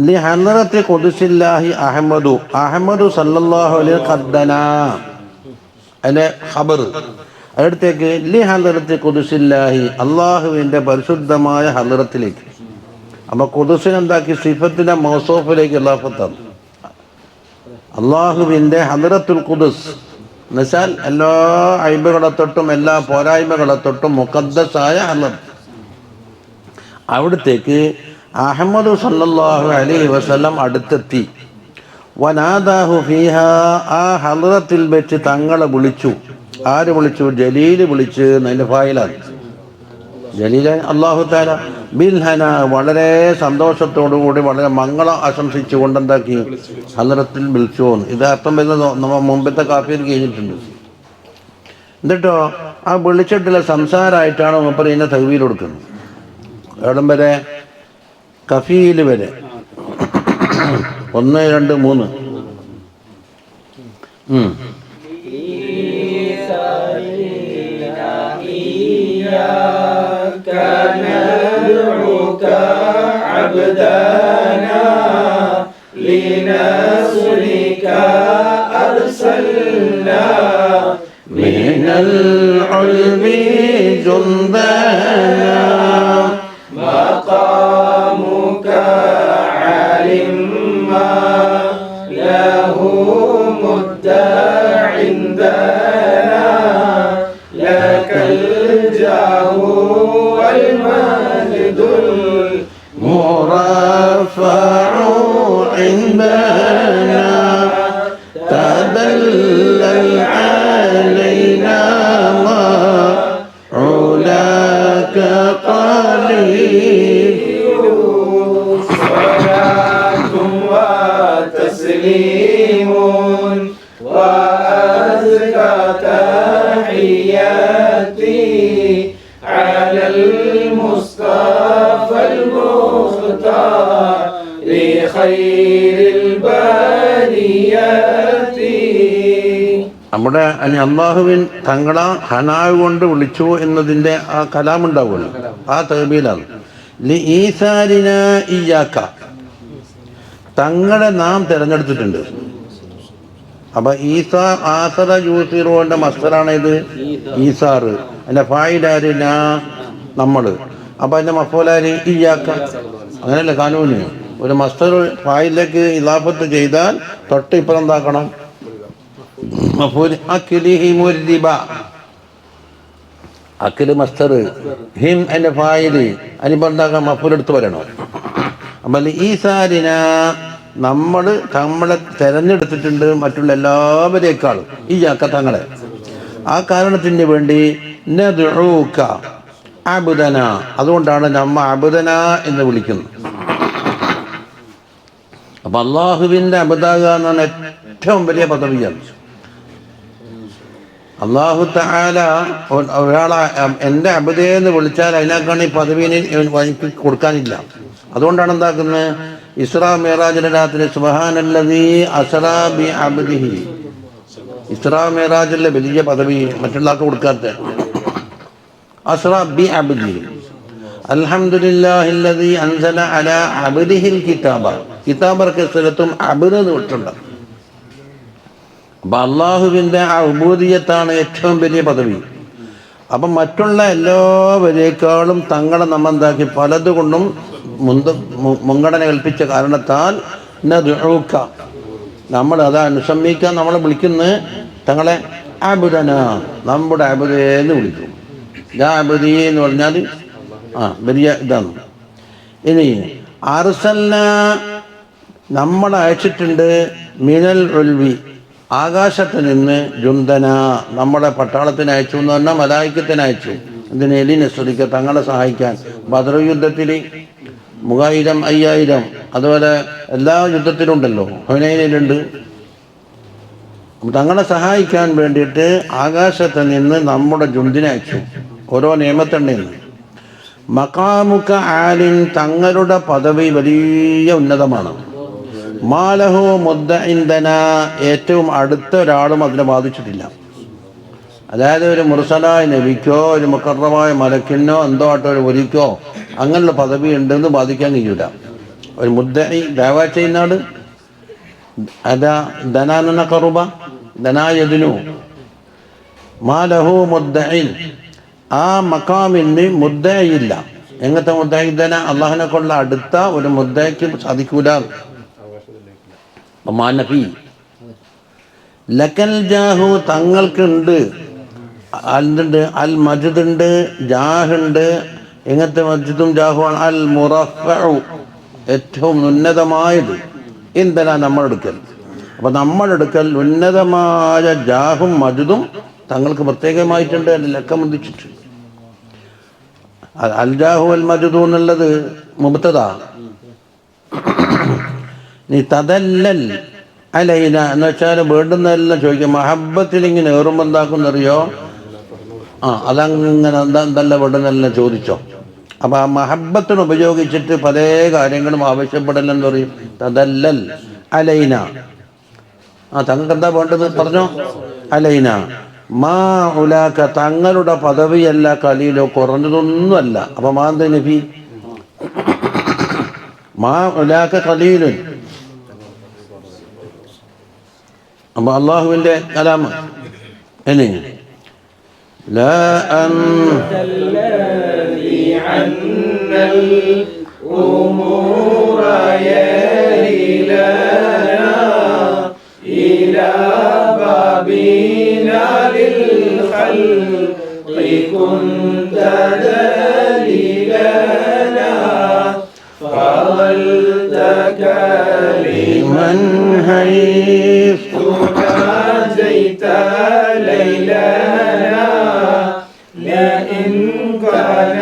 ലി ഹദ്റത്തി ഖുദ്സില്ലാഹി അഹ്മദു സല്ലല്ലാഹു അലൈഹി ഖദ്ദന. അതിന്റെ ഖബർ അടുത്തേക്ക് ലി ഹദ്റത്തി ഖുദ്സില്ലാഹി, അള്ളാഹുവിന്റെ പരിശുദ്ധമായ ഹദ്റത്തിലേക്ക്. അപ്പൊ ഖുദ്സിനെ എന്താക്കി? സിഫത്തിന്റെ മൗസൂഫിലേക്ക് ഇളാഫത്താണ്. അള്ളാഹുവിന്റെ ഹദ്റത്തുൽ ഖുദ്സ് എന്നുവെച്ചാൽ എല്ലാ ഐബുകളെ തൊട്ടും എല്ലാ പോരായ്മകളെ തൊട്ടും മുഖദ്ദസായ ഹദ്റത്ത്. അവിടത്തേക്ക് അഹ്മദു സല്ലല്ലാഹു അലൈഹി വസല്ലം അടുത്തെത്തി. വനാദാഹു ഫീഹാ, ആ ഹദ്റത്തിൽ വെച്ച് തങ്ങളെ വിളിച്ചു. ആര് വിളിച്ചു? ജലീല് വിളിച്ച്. അതിന്റെ ഫായിലാണ് ജലീല അല്ലാഹു തആല ബിൽഹന, വളരെ സന്തോഷത്തോടുകൂടി വളരെ മംഗളം ആശംസിച്ചുകൊണ്ട് എന്താക്കി? ഹദ്റത്തിൽ വിളിച്ചു. ഇത് അർത്ഥം വരുന്നത് നമ്മൾ മുമ്പത്തെ കാഫിയിൽ കഴിഞ്ഞിട്ടുണ്ട്. എന്നിട്ടോ ആ വിളിച്ചിട്ടുള്ള സംസാരമായിട്ടാണ് മൂപ്പർ ഇതിനെ തഹ്വീൽ കൊടുക്കുന്നത്. എവിടം വരെ? കഫീൽ വരെ. 1, 2, 3. ندعوك عبدنا لنصرك أرسلنا من العلم جندنا مقامك عالم ما له مدة عندنا لك الجاه والمجد مرفع عندنا تدلل علينا ما علاك قليل. صلاة وتسليم وأزكى تحياتي على المصطفى المختار لخير البريات. നമ്മുടെ അള്ളാഹുവിൻ തങ്ങളെ ഹനാവ് കൊണ്ട് വിളിച്ചു എന്നതിൻ്റെ ആ കലാമുണ്ടാവുമല്ലോ, ആ തഹ്ബീലാണ്. ലി ഈസാരിന ഇയ്യാക്ക, തങ്ങളെ നാം തിരഞ്ഞെടുത്തിട്ടുണ്ട്. അപ്പൊ ഈസാ ആസറ യൂസിറോന്റെ മസ്തറാണ് ഇത് ഈസാറ്. അതിന്റെ ഫായിലാര് നാ, നമ്മള്. അപ്പൊ അതിന്റെ മഫൂലാര് ഇയ്യാക്ക. അങ്ങനെയല്ല കാനൂന്. ഒരു മസ്തർ ഫായിലേക്ക് ഇലാഫത്ത് ചെയ്താൽ തൊട്ട് ഇപ്പം എന്താക്കണം? അക്കില് മസ്തർ, ഹിം എന്റെ ഫായില്, അതിനിപ്പോ എന്താക്കാം? മഫൂൽ എടുത്ത് വരണോ? അപ്പൊ ഈസാരിന, നമ്മളെ തെരഞ്ഞെടുത്തിട്ടുണ്ട് മറ്റുള്ള എല്ലാവരേക്കാളും ഈ തങ്ങളെ. ആ കാരണത്തിന് വേണ്ടി നദ്ഉക അബ്ദന, അതുകൊണ്ടാണ് നമ്മ അബ്ദന എന്ന് വിളിക്കുന്നത്. അപ്പൊ അള്ളാഹുവിന്റെ അബ്ദാകുക എന്നാണ് ഏറ്റവും വലിയ പദവിയാണ്. അള്ളാഹു തആല ഒരാളെ എൻ്റെ അബ്ദേ എന്ന് വിളിച്ചാൽ അതിനേക്കാണ് ഈ പദവിനെ എനിക്ക് കൊടുക്കാനില്ല. അതുകൊണ്ടാണ് എന്താക്കുന്നത്? ഇസ്രാ മിഅ്റാജിന്റെ രാത്രി സുബ്ഹാനല്ലദീ അസ്റാ ബി അബ്ദിഹി, ഇസ്രാ മിഅ്റാജിലെ വലിയ പദവി മറ്റുള്ള ആൾക്ക് കൊടുക്കാത്ത. അസ്റാ ബി അബ്ദിഹി അൽഹംദുലില്ലാഹില്ലദീ അൻസല അലാ അബ്ദിഹിൽ കിതാബ, കിതാബർക്ക് സ്ഥലത്തും അബ്ദ് എന്ന് വിട്ടുണ്ട്. അപ്പം അള്ളാഹുവിൻ്റെ ആ ഉബൂദിയത്താണ് ഏറ്റവും വലിയ പദവി. അപ്പം മറ്റുള്ള എല്ലാവരേക്കാളും തങ്ങളെ നമ്മ എന്താക്കി പലതുകൊണ്ടും മുൻഗണന കൽപ്പിച്ച കാരണത്താൽ നദ്ഉക, നമ്മൾ അതാ അനുസമ്മിക്കാൻ നമ്മളെ വിളിക്കുന്നത് തങ്ങളെ അബ്ദന, നമ്മുടെ അബ്ദേ എന്ന് വിളിക്കും. യാ അബ്ദി എന്ന് പറഞ്ഞാൽ വലിയ ഇതാണ്. ഇനി അർസൽന നമ്മൾ അയച്ചിട്ടുണ്ട് മിനൽ ഉൽവി, ആകാശത്ത് നിന്ന് ജുന്തന, നമ്മളെ പട്ടാളത്തിന് അയച്ചു എന്ന് പറഞ്ഞാൽ മലായിക്കത്തിന് അയച്ചു. ഇതിന് എലിനസ്വദിക്ക തങ്ങളെ സഹായിക്കാൻ. ബദർ യുദ്ധത്തിൽ 3000 5000, അതുപോലെ എല്ലാ യുദ്ധത്തിലുണ്ടല്ലോ, ഹുനൈനിലുണ്ട്. തങ്ങളെ സഹായിക്കാൻ വേണ്ടിയിട്ട് ആകാശത്ത് നിന്ന് നമ്മുടെ ജുന്തിനെ അയച്ചു. ഓരോ നിയമത്തുണ്ടെന്ന്. മഖാമുക ആലിൻ, തങ്ങളുടെ പദവി വലിയ ഉന്നതമാണ്. മാലഹു മുദ്ദഇന്ദന, ഏറ്റവും അടുത്ത ഒരാളും അതിനെ ബാധിച്ചിട്ടില്ല. അതായത് ഒരു മുർസലായ നബിക്കോ ഒരു മുഖർറമായ മലക്കിനോ എന്തോ ആട്ടോ ഒരു ഒലിക്കോ അങ്ങനെയുള്ള പദവി ഉണ്ടെന്ന് ബാധിക്കാൻ കഴിയൂല. ഒരു മുദ്ദഇ ദഅവ ചെയ്യുന്ന ആള്, അതാ ധനാന കറുബ ധനായതിനു മാലഹു മുദ്ദഇൻ, ആ മക്കാമിന് മുദ്ദഇല്ല. എങ്ങനത്തെ മുദ്ദഇദന, അള്ളാഹിനെ കൊള്ള അടുത്ത ഒരു മുദ്ദയ്ക്ക് സാധിക്കൂല. മാനഫി ലക്കൽ ജാഹു, തങ്ങൾക്കുണ്ട് എന്തുണ്ട്, അൽ മജിദുണ്ട്, ജാഹുണ്ട്. എങ്ങനത്തെ മജിദും ജാഹുവാണ്? അൽ മുറഫഉ, ഏറ്റവും ഉന്നതമായത്. എന്തിനാ നമ്മളെടുക്കൽ? അപ്പം നമ്മളെടുക്കൽ ഉന്നതമായ ജാഹും മജിദും തങ്ങൾക്ക് പ്രത്യേകമായിട്ടുണ്ട്. ലക്കം ബന്ധിച്ചിട്ട് അൽ ജാഹു അൽ മജിദു എന്നുള്ളത് മുബ്തദാ. നീ തദല്ലൽ അലൈന എന്ന് വെച്ചാൽ വേണ്ടുന്നതെല്ലാം ചോദിക്കുക. മഹബത്തിൽ ഇങ്ങനെ ഏറുമ്പോൾ എന്താക്കുന്നറിയോ? അതങ്ങനെ എന്തല്ല വേണ്ടുന്നെല്ലാം ചോദിച്ചോ. അപ്പം ആ മഹബത്തിന് ഉപയോഗിച്ചിട്ട് പല കാര്യങ്ങളും ആവശ്യപ്പെടലെന്ന് പറയും. തദല്ലൽ അലൈന, തങ്ങൾക്ക് എന്താ വേണ്ടത് പറഞ്ഞോ. അലൈന മാ ഉലാക്ക, തങ്ങളുടെ പദവിയല്ല, കലീലോ കുറഞ്ഞതൊന്നുമല്ല. അപ്പം മാന്ത നബി മാ ഉലാക്ക കലീലുൻ. അപ്പൊ അള്ളാഹുവിന്റെ കലാമ ഇനി ലാ الذي عنا الأمور يليلنا إلى بابنا للخلق كنت دليلنا فظلت كريما حيث ناجيت ليلنا لئن كان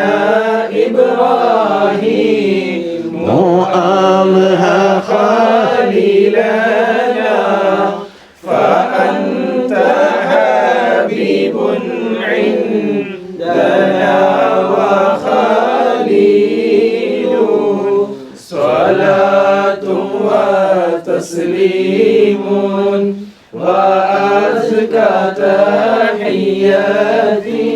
إبراهيم مؤامها خليلنا فأنت حبيب عندنا وخليل صلاة وتسليم وأزكى تحياتي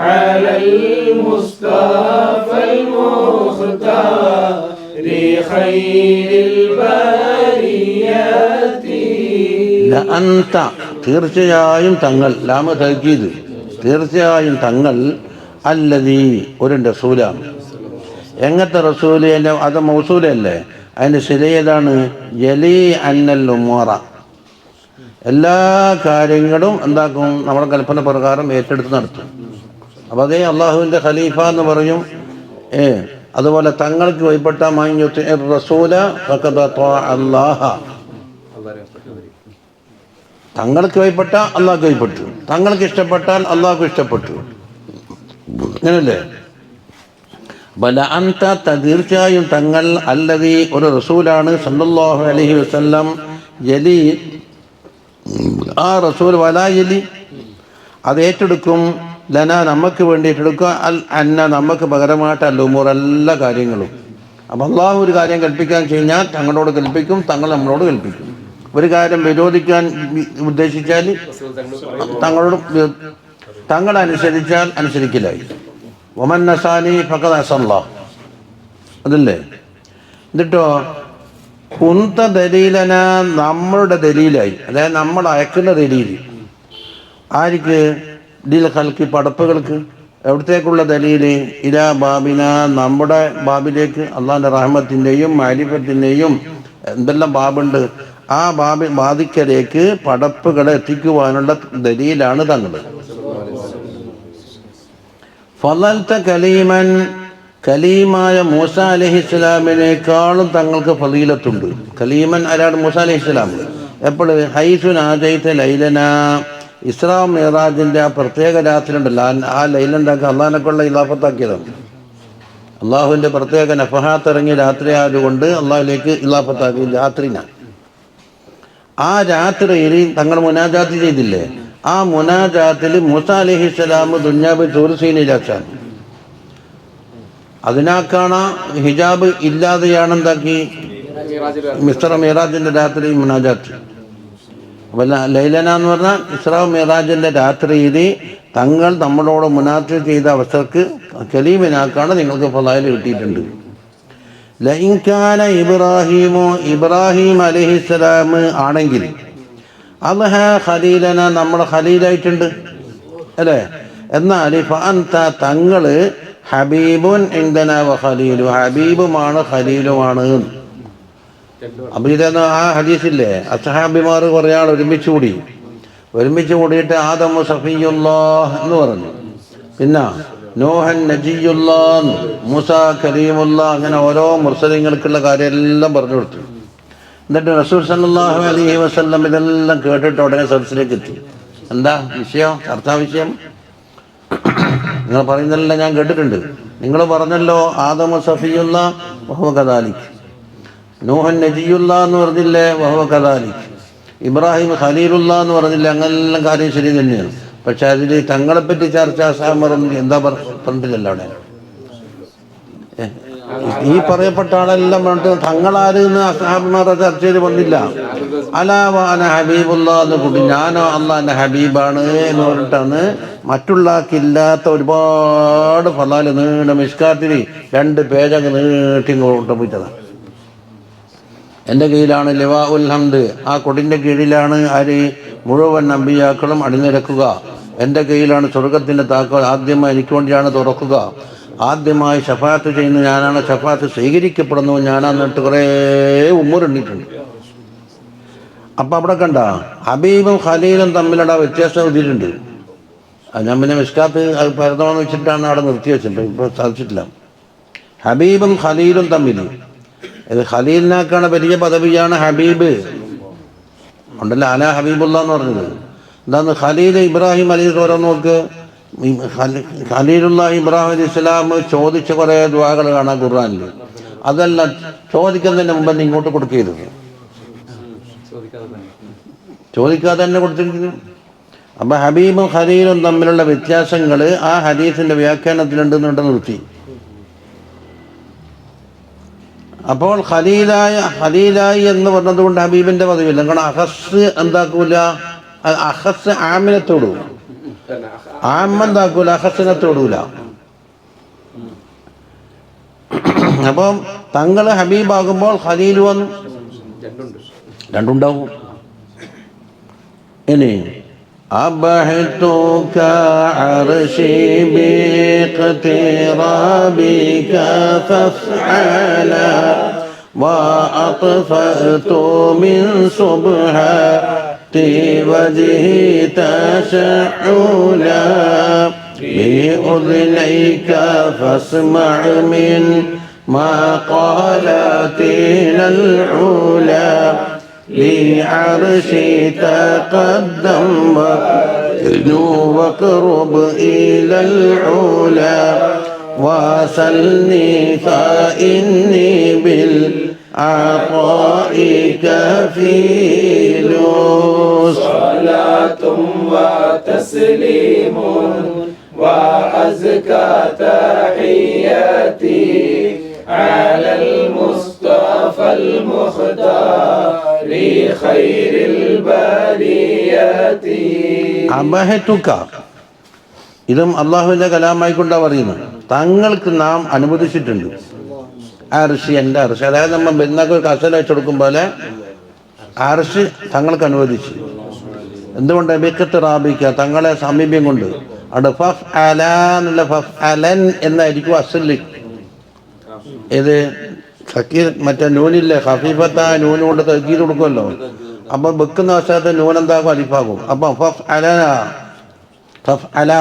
على المصطفى المختار خير البريات. അന്ത, തീർച്ചയായും തങ്ങൾ, ലാമ തഹ്കീദ്, തീർച്ചയായും തങ്ങൾ അല്ലദീ, ഒരു റസൂലാണ്. എങ്ങനത്തെ റസൂല്? അത് മൗസൂലല്ലേ, അതിൻ്റെ ശരിയേതാണ്? യലി അന്നൽ ഉമറ, എല്ലാ കാര്യങ്ങളും എന്താക്കും നമ്മുടെ കൽപ്പന പ്രകാരം ഏറ്റെടുത്ത് നടത്തും. അപ്പം അതേ അള്ളാഹുവിൻ്റെ ഖലീഫ എന്ന് പറയും. അതുപോലെ തങ്ങൾക്ക് വഴിപ്പെട്ട റസൂല അള്ളാഹ, തങ്ങൾക്ക് വഴിപ്പെട്ട അള്ളാഹ്ക്ക് വഴിപ്പെട്ടു, തങ്ങൾക്ക് ഇഷ്ടപ്പെട്ടാൽ അള്ളാഹ്ക്ക് ഇഷ്ടപ്പെട്ടു. അങ്ങനല്ലേ? ബല അന്ത, തീർച്ചയായും തങ്ങൾ അല്ലദീ, ഒരു റസൂലാണ് സല്ലല്ലാഹു അലൈഹി വസല്ലം. യലി, ആ റസൂൽ വലായലി, അത് ഏറ്റെടുക്കും. ലന, നമുക്ക് വേണ്ടി ഏറ്റെടുക്കുക. അൽ അന്ന, നമുക്ക് പകരമായിട്ട് അൽ ഉമൂർ, എല്ലാ കാര്യങ്ങളും. അപ്പം അള്ളാഹു ഒരു കാര്യം കൽപ്പിക്കാൻ കഴിഞ്ഞാൽ തങ്ങളോട് കൽപ്പിക്കും, തങ്ങൾ നമ്മളോട് കൽപ്പിക്കും. ഒരു കാര്യം വിരോധിക്കാൻ ഉദ്ദേശിച്ചാൽ തങ്ങളോട്, തങ്ങളനുസരിച്ചാൽ അനുസരിക്കലായി. വമൻ നസാനി ഫഖദ് അസല്ലാഹ്, അതല്ലേ? എന്നിട്ടോ കുന്ത ദലീലന, നമ്മളുടെ ദലീലായി, അതായത് നമ്മൾ അയക്കുന്ന ദലീൽ. ആർക്ക്? ദിൽ ഖൽക്കി, പടപ്പുകൾക്ക്. എവിടത്തേക്കുള്ള ദലീല്? ഇലാ ബാബിന, നമ്മുടെ ബാബിലേക്ക്. അള്ളാഹിൻ്റെ റഹ്മത്തിൻ്റെയും മാരിഫത്തിൻ്റെയും എന്തെല്ലാം ബാബുണ്ട്, ആ ബാധിക്കലേക്ക് പടപ്പുകളെ എത്തിക്കുവാനുള്ള ദലീലാണ് തങ്ങൾ. ഫളൽത കലീമൻ, കലീമായ മൂസ അലൈഹിസ്സലാമിനേക്കാളും തങ്ങൾക്ക് ഫളീലത്തുണ്ട്. കലീമൻ ആരാണ്? മൂസ അലൈഹിസ്സലാം. എപ്പോൾ? ഹൈസു നാജൈത ലൈലന, ഇസ്രാ മിറാജിൻ്റെ ആ പ്രത്യേക രാത്രി ഉണ്ടല്ലോ, ആ ലൈലുണ്ടാക്കി അള്ളാഹിനെക്കുള്ള ഇലാഫത്താക്കിയതാണ്. അള്ളാഹുവിൻ്റെ പ്രത്യേക നഫഹാത്ത് ഇറങ്ങിയ രാത്രി ആയതുകൊണ്ട് അള്ളാഹുലേക്ക് ഇലാഫത്താക്കി രാത്രിന. ആ രാത്രിയിൽ തങ്ങൾ മുനാജാത്ത് ചെയ്തില്ലേ, ആ മുനാജാത്തിൽ മൂസ അലൈഹിസ്സലാം ദുന്യാബ് തൂർസീനിലാച്ചാണ്. അതിനാക്കാണ് ഹിജാബ് ഇല്ലാതെയാണ് എന്താക്കി മിസ്ര മിറാജിൻ്റെ രാത്രി മുനാജാത്ത്. അപ്പം ലൈലന എന്ന് പറഞ്ഞാൽ ഇസ്രാ മിറാജിൻ്റെ രാത്രിയിൽ തങ്ങൾ നമ്മളോട് മുനാജത്ത് ചെയ്ത അവസരക്ക് കലീമിനാക്കാണ് നിങ്ങൾക്ക് ഫളായിൽ കിട്ടിയിട്ടുണ്ട്. ലഇൻകാന ഇബ്രാഹിം അലൈഹിസ്സലാം ആണെങ്കിൽ അൽഹ ഖലീലന, നമ്മുടെ ഖലീലായിട്ടുണ്ട് അല്ലേ. എന്നാൽ ഫഅൻത, തങ്ങൾ ഹബീബുൻ ഇൻദന വ ഖലീലു, ഹബീബുമാണ് ഖലീലുമാണ്. അപ്പം ഇതെന്ന് ആ ഹദീസില്ലേ, അസ്ഹാബിമാർ കുറേ ആൾ ഒരുമിച്ച് കൂടിയിട്ട് ആദമു സഫിയുല്ലാഹ് എന്ന് പറഞ്ഞു, പിന്നെ നോഹൻ നജിയുല്ലാഹ്, മൂസ കലീമുല്ലാഹ്, അങ്ങനെ ഓരോ മുർസലിങ്ങൾക്കുള്ള കാര്യമെല്ലാം പറഞ്ഞു കൊടുത്തു. എന്നിട്ട് റസൂൽ സല്ലല്ലാഹു അലൈഹി വസല്ലം ഇതെല്ലാം കേട്ടിട്ട് ഉടനെ സദസ്സിലേക്ക് എത്തി. എന്താ വിഷയം? ചർച്ചാ വിഷയം നിങ്ങൾ പറയുന്നതെല്ലാം ഞാൻ കേട്ടിട്ടുണ്ട്. നിങ്ങൾ പറഞ്ഞല്ലോ ആദമു സഫിയുല്ലാഹ് വഹുവ കദാലിക്, നൂഹൻ നജിയുല്ലാഹ് എന്ന് പറഞ്ഞില്ലേ വഹുവ കദാലിക്, ഇബ്രാഹിം ഖലീലുല്ലാഹ് എന്ന് പറഞ്ഞില്ലേ, അങ്ങനെല്ലാം കാര്യം ശരി തന്നെയാണ്. പക്ഷെ അതിൽ തങ്ങളെപ്പറ്റി ചർച്ച അസാമറൊന്നും എന്താ പറഞ്ഞിട്ടില്ലല്ലോ അവിടെ. ഈ പറയപ്പെട്ട ആളെല്ലാം പറഞ്ഞിട്ട് തങ്ങളാരെന്ന് അസ്ഹാബിമാരെ ചർച്ചയിൽ വന്നില്ല. അലാവാന ഹബീബുല്ലാ എന്ന് കൂട്ടി, ഞാനോ അള്ളാന്റെ ഹബീബാണ് എന്ന് പറഞ്ഞിട്ടാണ് മറ്റുള്ളാക്കില്ലാത്ത ഒരുപാട് ഫലാല് നീണ്ട മിസ്കാത്തിൽ 2 പേജങ്ങ് നീട്ടി കൊണ്ടുപോയിട്ടതാണ്. എൻ്റെ കീഴിലാണ് ലിവാ ഉൽ ഹംദ്, ആ കൊടിൻ്റെ കീഴിലാണ് ആര് മുഴുവൻ അമ്പിയാക്കളും അണിനിരക്കുക. എൻ്റെ കീഴിലാണ് സ്വർഗത്തിൻ്റെ താക്കോൽ ആദ്യമായി എനിക്ക് വേണ്ടിയാണ് തുറക്കുക. ആദ്യമായി ഷഫാത്ത് ചെയ്യുന്ന ഞാനാണ്, ഷഫാത്ത് സ്വീകരിക്കപ്പെടുന്നു ഞാനാന്നിട്ട് കുറേ ഉമ്മറുണ്ടിട്ടുണ്ട്. അപ്പം അവിടെ കണ്ട ഹബീബും ഖലീലും തമ്മിലുള്ള വ്യത്യാസം എഴുതിയിട്ടുണ്ട്. ഞാൻ പിന്നെ മിസ്കാത്ത് അത് പരതമെന്ന് വെച്ചിട്ടാണ് അവിടെ നിർത്തി വെച്ചിട്ട്, ഇപ്പോൾ സാധിച്ചിട്ടില്ല. ഹബീബും ഖലീലും തമ്മിൽ, ഇത് ഖലീലിനാക്കാണ് വലിയ പദവിയാണ് ഹബീബ് ഉണ്ടല്ലോ, അല ഹബീബുല്ലാ എന്ന് പറഞ്ഞത്. എന്താന്ന് ഖലീൽ ഇബ്രാഹിം അലി ഓരോ നോക്ക്, ഖലീലുള്ള ഇബ്രാഹിം അലി ഇസ്ലാം ചോദിച്ച കുറേ ദുആകൾ കാണാം ഖുർആനിൽ. അതെല്ലാം ചോദിക്കുന്നതിന് മുമ്പ് ഇങ്ങോട്ട് കൊടുക്കരുത്, ചോദിക്കാതെ തന്നെ കൊടുത്തിരിക്കുന്നു. അപ്പം ഹബീബും ഖലീലും തമ്മിലുള്ള വ്യത്യാസങ്ങൾ ആ ഹദീസിൻ്റെ വ്യാഖ്യാനത്തിലുണ്ടെന്നുണ്ട് നിർത്തി. അപ്പോൾ ഖലീലായി എന്ന് പറഞ്ഞതുകൊണ്ട് ഹബീബിൻ്റെ പദവിയില്ല. കാരണം അഹസ് എന്താക്കൂല, അഹസ് ആമിനെ തൊടൂ, ആമെന്താക്കൂല അഹസിനെ തൊടൂല. അപ്പം തങ്ങൾ ഹബീബാകുമ്പോൾ ഖലീൽ വന്നു, രണ്ടുണ്ടാവും. ഇനി أبحتك عرشي باقترابك فافعلا وأطفأت من سبحات وجهي تشعلا بأذنيك فاسمع من مقالاتنا العلا لعرشي تقدم واقرب إلى العلا وسلني فإني بالعطاء كفيل صلاة وتسليم وأزكى تحياتي على المصطفى المختار خير البريات. അബഹത്തുക, ഇതും അള്ളാഹുവിൻ്റെ കലാമായിക്കൊണ്ടാണ് പറയുന്നത്. തങ്ങൾക്ക് നാം അനുവദിച്ചിട്ടുണ്ട് അർശി, എൻ്റെ അർശി, അതായത് നമ്മൾ ബെന്നാക്ക് കസല വെച്ച് കൊടുക്കും പോലെ അർശി തങ്ങൾക്ക് അനുവദിച്ചു. എന്തുകൊണ്ട്? ബിക്കത്ത് റാബിക്ക, തങ്ങളെ സമീപ്യം കൊണ്ട്. അവിടെ ഫഫ് അല എന്നുള്ള ഫഫ് അലൻ എന്നായിരിക്കും അസല്. ഇത് സക്കീർ മറ്റേ നൂനില്ലേ, ഖഫീഫത്തായ നൂന് കൊണ്ട് തക്കീത് കൊടുക്കുമല്ലോ. അപ്പം വെക്കുന്ന വശത്ത് നൂനെന്താകും? അലിഫാകും. അപ്പം ഫഫ് അല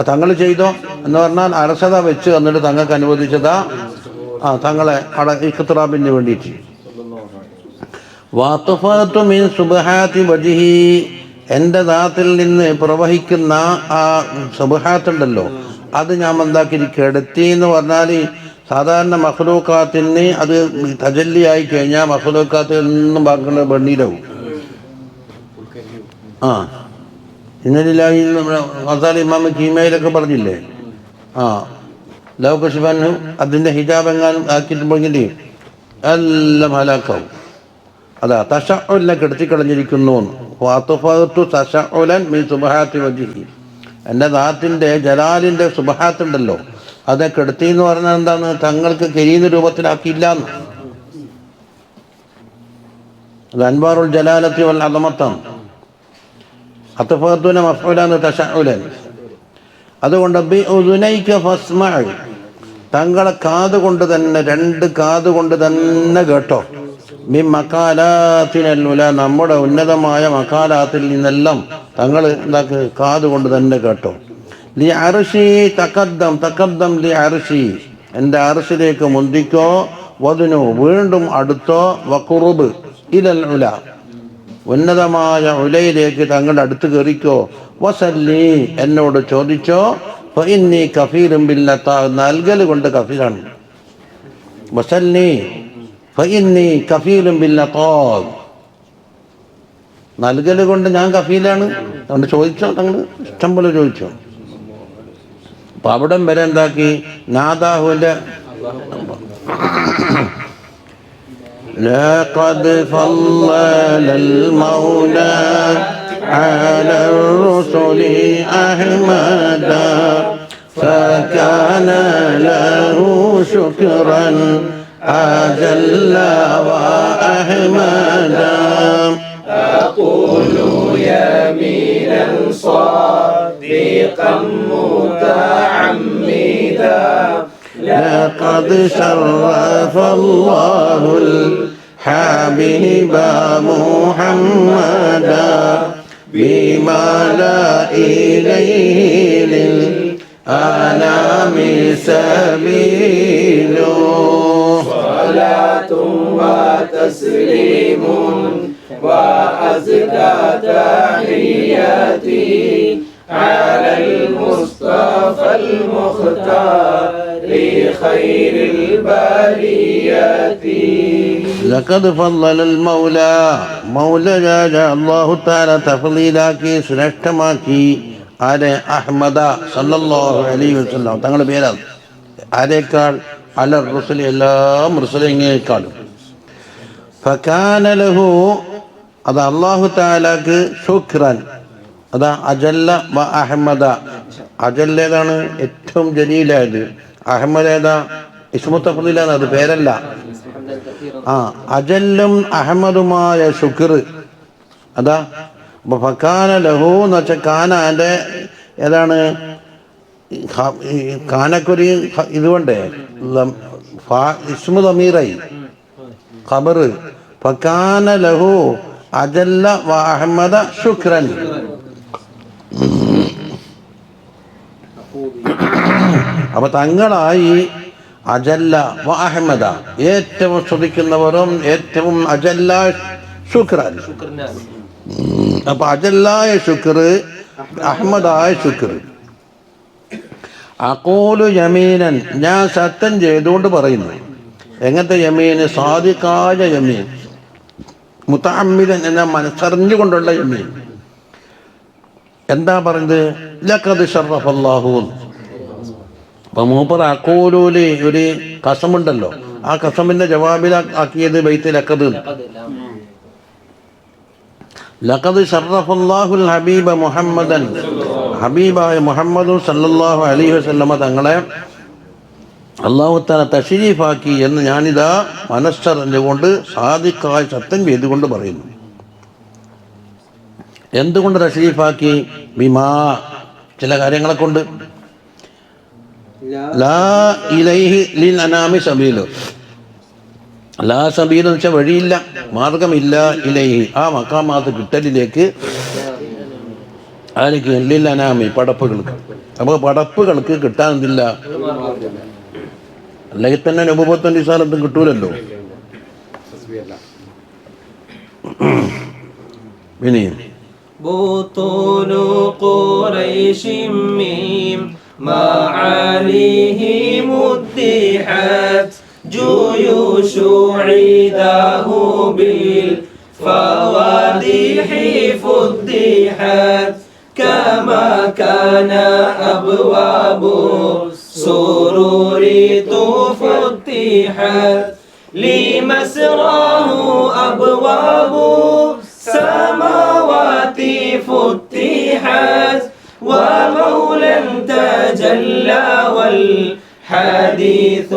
തങ്ങൾ ചെയ്തോ എന്ന് പറഞ്ഞാൽ അരസത വെച്ച് എന്നിട്ട് തങ്ങൾക്ക് അനുവദിച്ചതാ തങ്ങളെ ഇഖ്തിറാബിന് വേണ്ടിയിട്ട്. വാത്തുഫാത്തു മിൻ സുബ്ഹാത്തി വജ്ഹി, എൻ്റെ ദാത്തിൽ നിന്ന് പ്രവഹിക്കുന്ന ആ സുബ്ഹാത്തുണ്ടല്ലോ അത് ഞാൻ എന്താക്കി കെടുത്തി എന്ന് പറഞ്ഞാൽ സാധാരണ മഖ്ലൂഖാത്തിന് അത് തജല്ലിയായി കഴിഞ്ഞാൽ മഖ്ലൂഖാത്ത് എന്നും ബാക്കിയുള്ള വെണ്ണീരാവും. ഇന്നലില്ലാഹി ഗസാലി ഇമാം കീമയിലൊക്കെ പറഞ്ഞില്ലേ ലൗകശിഫാൻ അതിൻ്റെ ഹിജാബ് എങ്ങാനും ആക്കിയിട്ടുണ്ടെങ്കിൽ എല്ലാം ഹലാക്കാവും. അതാ തശഉലിനെ കെടുത്തിക്കളഞ്ഞിരിക്കുന്നു. വാത്തുഫത്തു തശഉലൻ മിൻ സുബ്ഹാത്തി വജ്ഹി, എൻ്റെ ദാത്തിൻ്റെ ജലാലിൻ്റെ സുബ്ഹാത്തുണ്ടല്ലോ അത് കെടുത്തി എന്ന് പറഞ്ഞാൽ എന്താണ്? തങ്ങൾക്ക് കരീന രൂപത്തിലാക്കിയില്ല എന്ന്. അത് അൻവാറുൽ ജലാലത്തി വൽ അദമത്താണ്. അത്ഫഅത്തുന മഫ്ഊലാൻ തശഉലൻ. അതുകൊണ്ട് ബി ഉദുനൈക ഫസ്മഅ, തങ്ങളെ കാത് കൊണ്ട് തന്നെ, രണ്ട് കാത് കൊണ്ട് തന്നെ കേട്ടോ. മിൻ മക്കാലാത്തിനൽ ഉല, നമ്മുടെ ഉന്നതമായ മക്കാലാത്തിൽ നിന്നെല്ലാം തങ്ങൾ എന്താക്ക് കാത് കൊണ്ട് തന്നെ കേട്ടോ. ലി അർശി തഖദ്ദം ലി അർശി, എൻ്റെ അർശിലേക്ക് മുന്തിക്കോ. വദുനു, വീണ്ടും അടുത്തോ. വഖുറുബ് ഇലൽ ഉല, ഉന്നതമായ ഉലയിലേക്ക് തങ്ങളുടെ അടുത്ത് കയറിക്കോ. വസല്ലി, എന്നോട് ചോദിച്ചോ. ഫഇന്നി കഫീലും ബില്ലത്താ, നൽകൽ കൊണ്ട് കഫീലാണ്. വസല്ലി ഫഇന്നി കഫീലും ബില്ലത്താ, നൽകൽ കൊണ്ട് ഞാൻ കഫീലാണ്. അതുകൊണ്ട് ചോദിച്ചോ, തങ്ങൾ ഇഷ്ടം പോലെ ചോദിച്ചോ. അപ്പൊ അവിടം വരെ എന്താക്കി നാദാഹുവിന്റെ لقد فضل المولى على الرسل أحمدا فكان له شكرا أجل وأحمدا. أقول يمينا صادقا متعمدا لقد شرف الله الحبيب محمدا بما لا إليه للأنام سبيل. صلاة وتسليم وأزكى تحياتي على المصطفى المختار خير البريات. لقد فضل المولى മൗലരാജ അല്ലാഹു തആല തഫ്ളീലാക്കി ശ്രേഷ്ഠമാക്കി ആരെ അഹ്മദ സല്ലല്ലാഹു അലൈഹി വസല്ലം തങ്ങളുടെ പേരാണ്. ആരേക്കാൾ? അല റസൂൽ, എല്ലാ മുർസലീങ്ങളെക്കാളും. ഫകാന ലഹു, അത് അല്ലാഹു തആലക്ക് ശുക്രൻ. അതാ അജല്ല വ അഹ്മദ. അജല്ല ഏതാണ്? ഏറ്റവും ജലീലായത്. അഹമ്മദ് ഏതാ? ഇസ്മു തഫ്ളീലാണ്, അത് പേരല്ല. അജല്ലും അഹമ്മദുമായ ശുക്ർ. അതാ ഫകാന ലഹു എന്ന് വെച്ചാൽ കാന എൻ്റെ ഏതാണ്? കാനക്കൊരു ഇതുകൊണ്ടേ ഇസ്മു ദമീറായി ഖബർ. ഫകാന ലഹു അജല്ല വ അഹമ്മദ ശുക്രൻ. അപ്പൊ തങ്ങളായി അജല്ല വ അഹമ്മദ, ഏറ്റവും സ്തുതിക്കുന്നവരും ഏറ്റവും അജല്ല ശുക്രൻ. അപ്പൊ അജല്ലായ ശുക്ർ, അഹമ്മദായ ശുക്ർ. അഖൂലു യമീനൻ, ഞാൻ സത്യം ചെയ്തുകൊണ്ട് പറയുന്നു. എങ്ങനത്തെ യമീന്? സാദിഖായ യമീൻ. മുതഅമ്മിദൻ എന്ന മനസ്സറിഞ്ഞുകൊണ്ടുള്ള യമീൻ. എന്താ പറയുന്നത്? ലഖദ് ശറഫല്ലാഹു. അപ്പൊ മൂപ്പർ അഖൂലൂല് ഒരു കസമുണ്ടല്ലോ, ആ കസമിന്റെ ജവാബിലാക്കിയത് ബൈത്ത് ലഖദ്. ലഖദ് ശറഫല്ലാഹുൽ ഹബീബ മുഹമ്മദൻ, ഹബീബായ മുഹമ്മദ് സല്ലല്ലാഹു അലൈഹി വസല്ലമ തങ്ങളെ അല്ലാഹു തആല തശ്രീഫാക്കി എന്ന് ഞാനിതാ മനസ്സറിഞ്ഞുകൊണ്ട് സാദിഖായി സത്യം ചെയ്തുകൊണ്ട് പറയുന്നു. എന്തുകൊണ്ട് തശ്രീഫാക്കി? ബിമാ, ചില കാര്യങ്ങളെ കൊണ്ട്. ലാ ഇലൈഹി ലിൽ അനാമി സബീലു. ലാ സബീൽ എന്ന് വെച്ചാൽ വഴിയില്ല, മാർഗമില്ല. ഇലൈഹി, ആ മഖാമാത്ത് കിട്ടലിലേക്ക് ആർക്ക് ലിൽ അനാമി പടപ്പുകൾക്ക്. അപ്പോൾ പടപ്പുകൾക്ക് കിട്ടാൻ എന്തില്ല, അല്ലെങ്കിൽ തന്നെ നബുവത്തും റിസാലത്തും കിട്ടൂലല്ലോ. ഇനി بطون قريش ميم معاليه مدحت جيوش عيداه بالفوادح فضحت كما كان أبواب السرور تفتحت لمسراه أبواب السماوات فتحت ومولى تجلى والحديث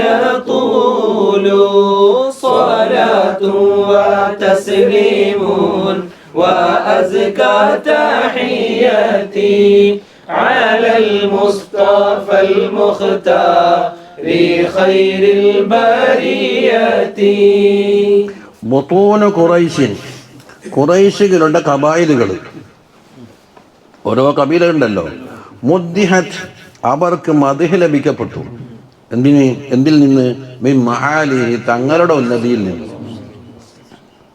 يطول صلاة وتسليم وأزكى تحياتي على المصطفى المختار خير البرية. ബുത്തൂന് ഖുറൈശിൻ, ഖുറൈശികളുടെ കബായിലുകൾ, ഓരോ കബീലുണ്ടല്ലോ. മുദ്ദിഹത്ത്, അവർക്ക് മദ്ഹ് ലഭിക്കപ്പെട്ടു. എന്തിൽ നിന്ന്? മിൻ മആലിഹി, തങ്ങളുടെ ഉന്നതിയിൽ നിന്ന്.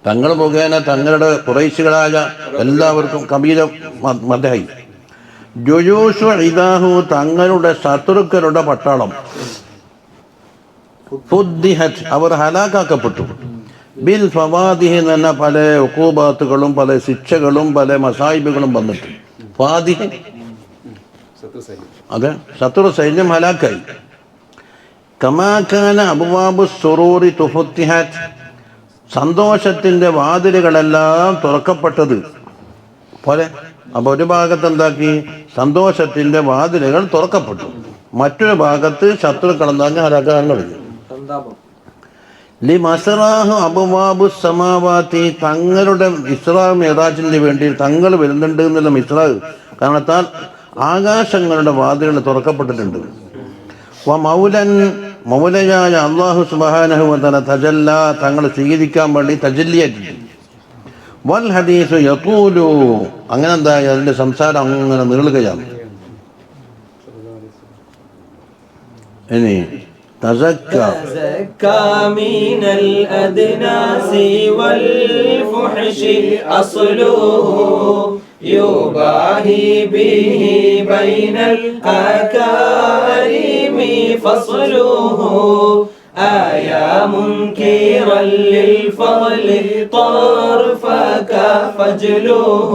തങ്ങൾ മുഖേന തങ്ങളുടെ ഖുറൈശികളായ എല്ലാവർക്കും കബീല മദ്ഹായി. ജുയൂഷു ഇദാഹു, തങ്ങളുടെ ശത്രുക്കളുടെ പട്ടാളം. ഫുദ്ദിഹത്ത്, അവർ ഹലാക്കാക്കപ്പെട്ടു. ബിൽ ഫവാദിഹി എന്ന് പറഞ്ഞാൽ പല ഉഖൂബാത്തുകളും പല ശിക്ഷകളും പല മസായിബുകളും വന്നിട്ട്. ഫാദിഹ് അതെ, ശത്രു സൈന്യം ഹലാക്കായി. കമാകാന അബ്വാബു സുറൂരി തുഫത്തിഹത്, സന്തോഷത്തിൻ്റെ വാതിലുകളെല്ലാം തുറക്കപ്പെട്ടത് പോലെ. അപ്പോൾ ഒരു ഭാഗത്ത് എന്താക്കി, സന്തോഷത്തിൻ്റെ വാതിലുകൾ തുറക്കപ്പെട്ടു. മറ്റൊരു ഭാഗത്ത് ശത്രുക്കൾ എന്താക്കി ഹലാക്കാൻ തുടങ്ങി. ലി മസ്റാഹു അബ്വാബു സമാവാത്തി, തങ്ങളുടെ ഇസ്രാ മിറാജിന് വേണ്ടി തങ്ങൾ വരുന്നുണ്ട് എന്നുള്ള മിസ്റാ കാരണത്താൽ ആകാശങ്ങളുടെ വാതിലുകൾ തുറക്കപ്പെട്ടിട്ടുണ്ട്. വ മൗലൻ, മൗലയായ അല്ലാഹു സുബ്ഹാനഹു വ തആല തജല്ല, തങ്ങൾ സ്വീകരിക്കാൻ വേണ്ടി തജല്ലിയായിട്ടുണ്ട്. വൽ ഹദീസു യഖൂലു, അങ്ങനെ എന്തായി, അതിൻ്റെ സംസാരം അങ്ങനെ നീളുകയാണ്. ഇനി تزكى من الأدناس والفحش أصله يباهي به بين الأكارم فصله آيا منكرا للفضل طرفك فجله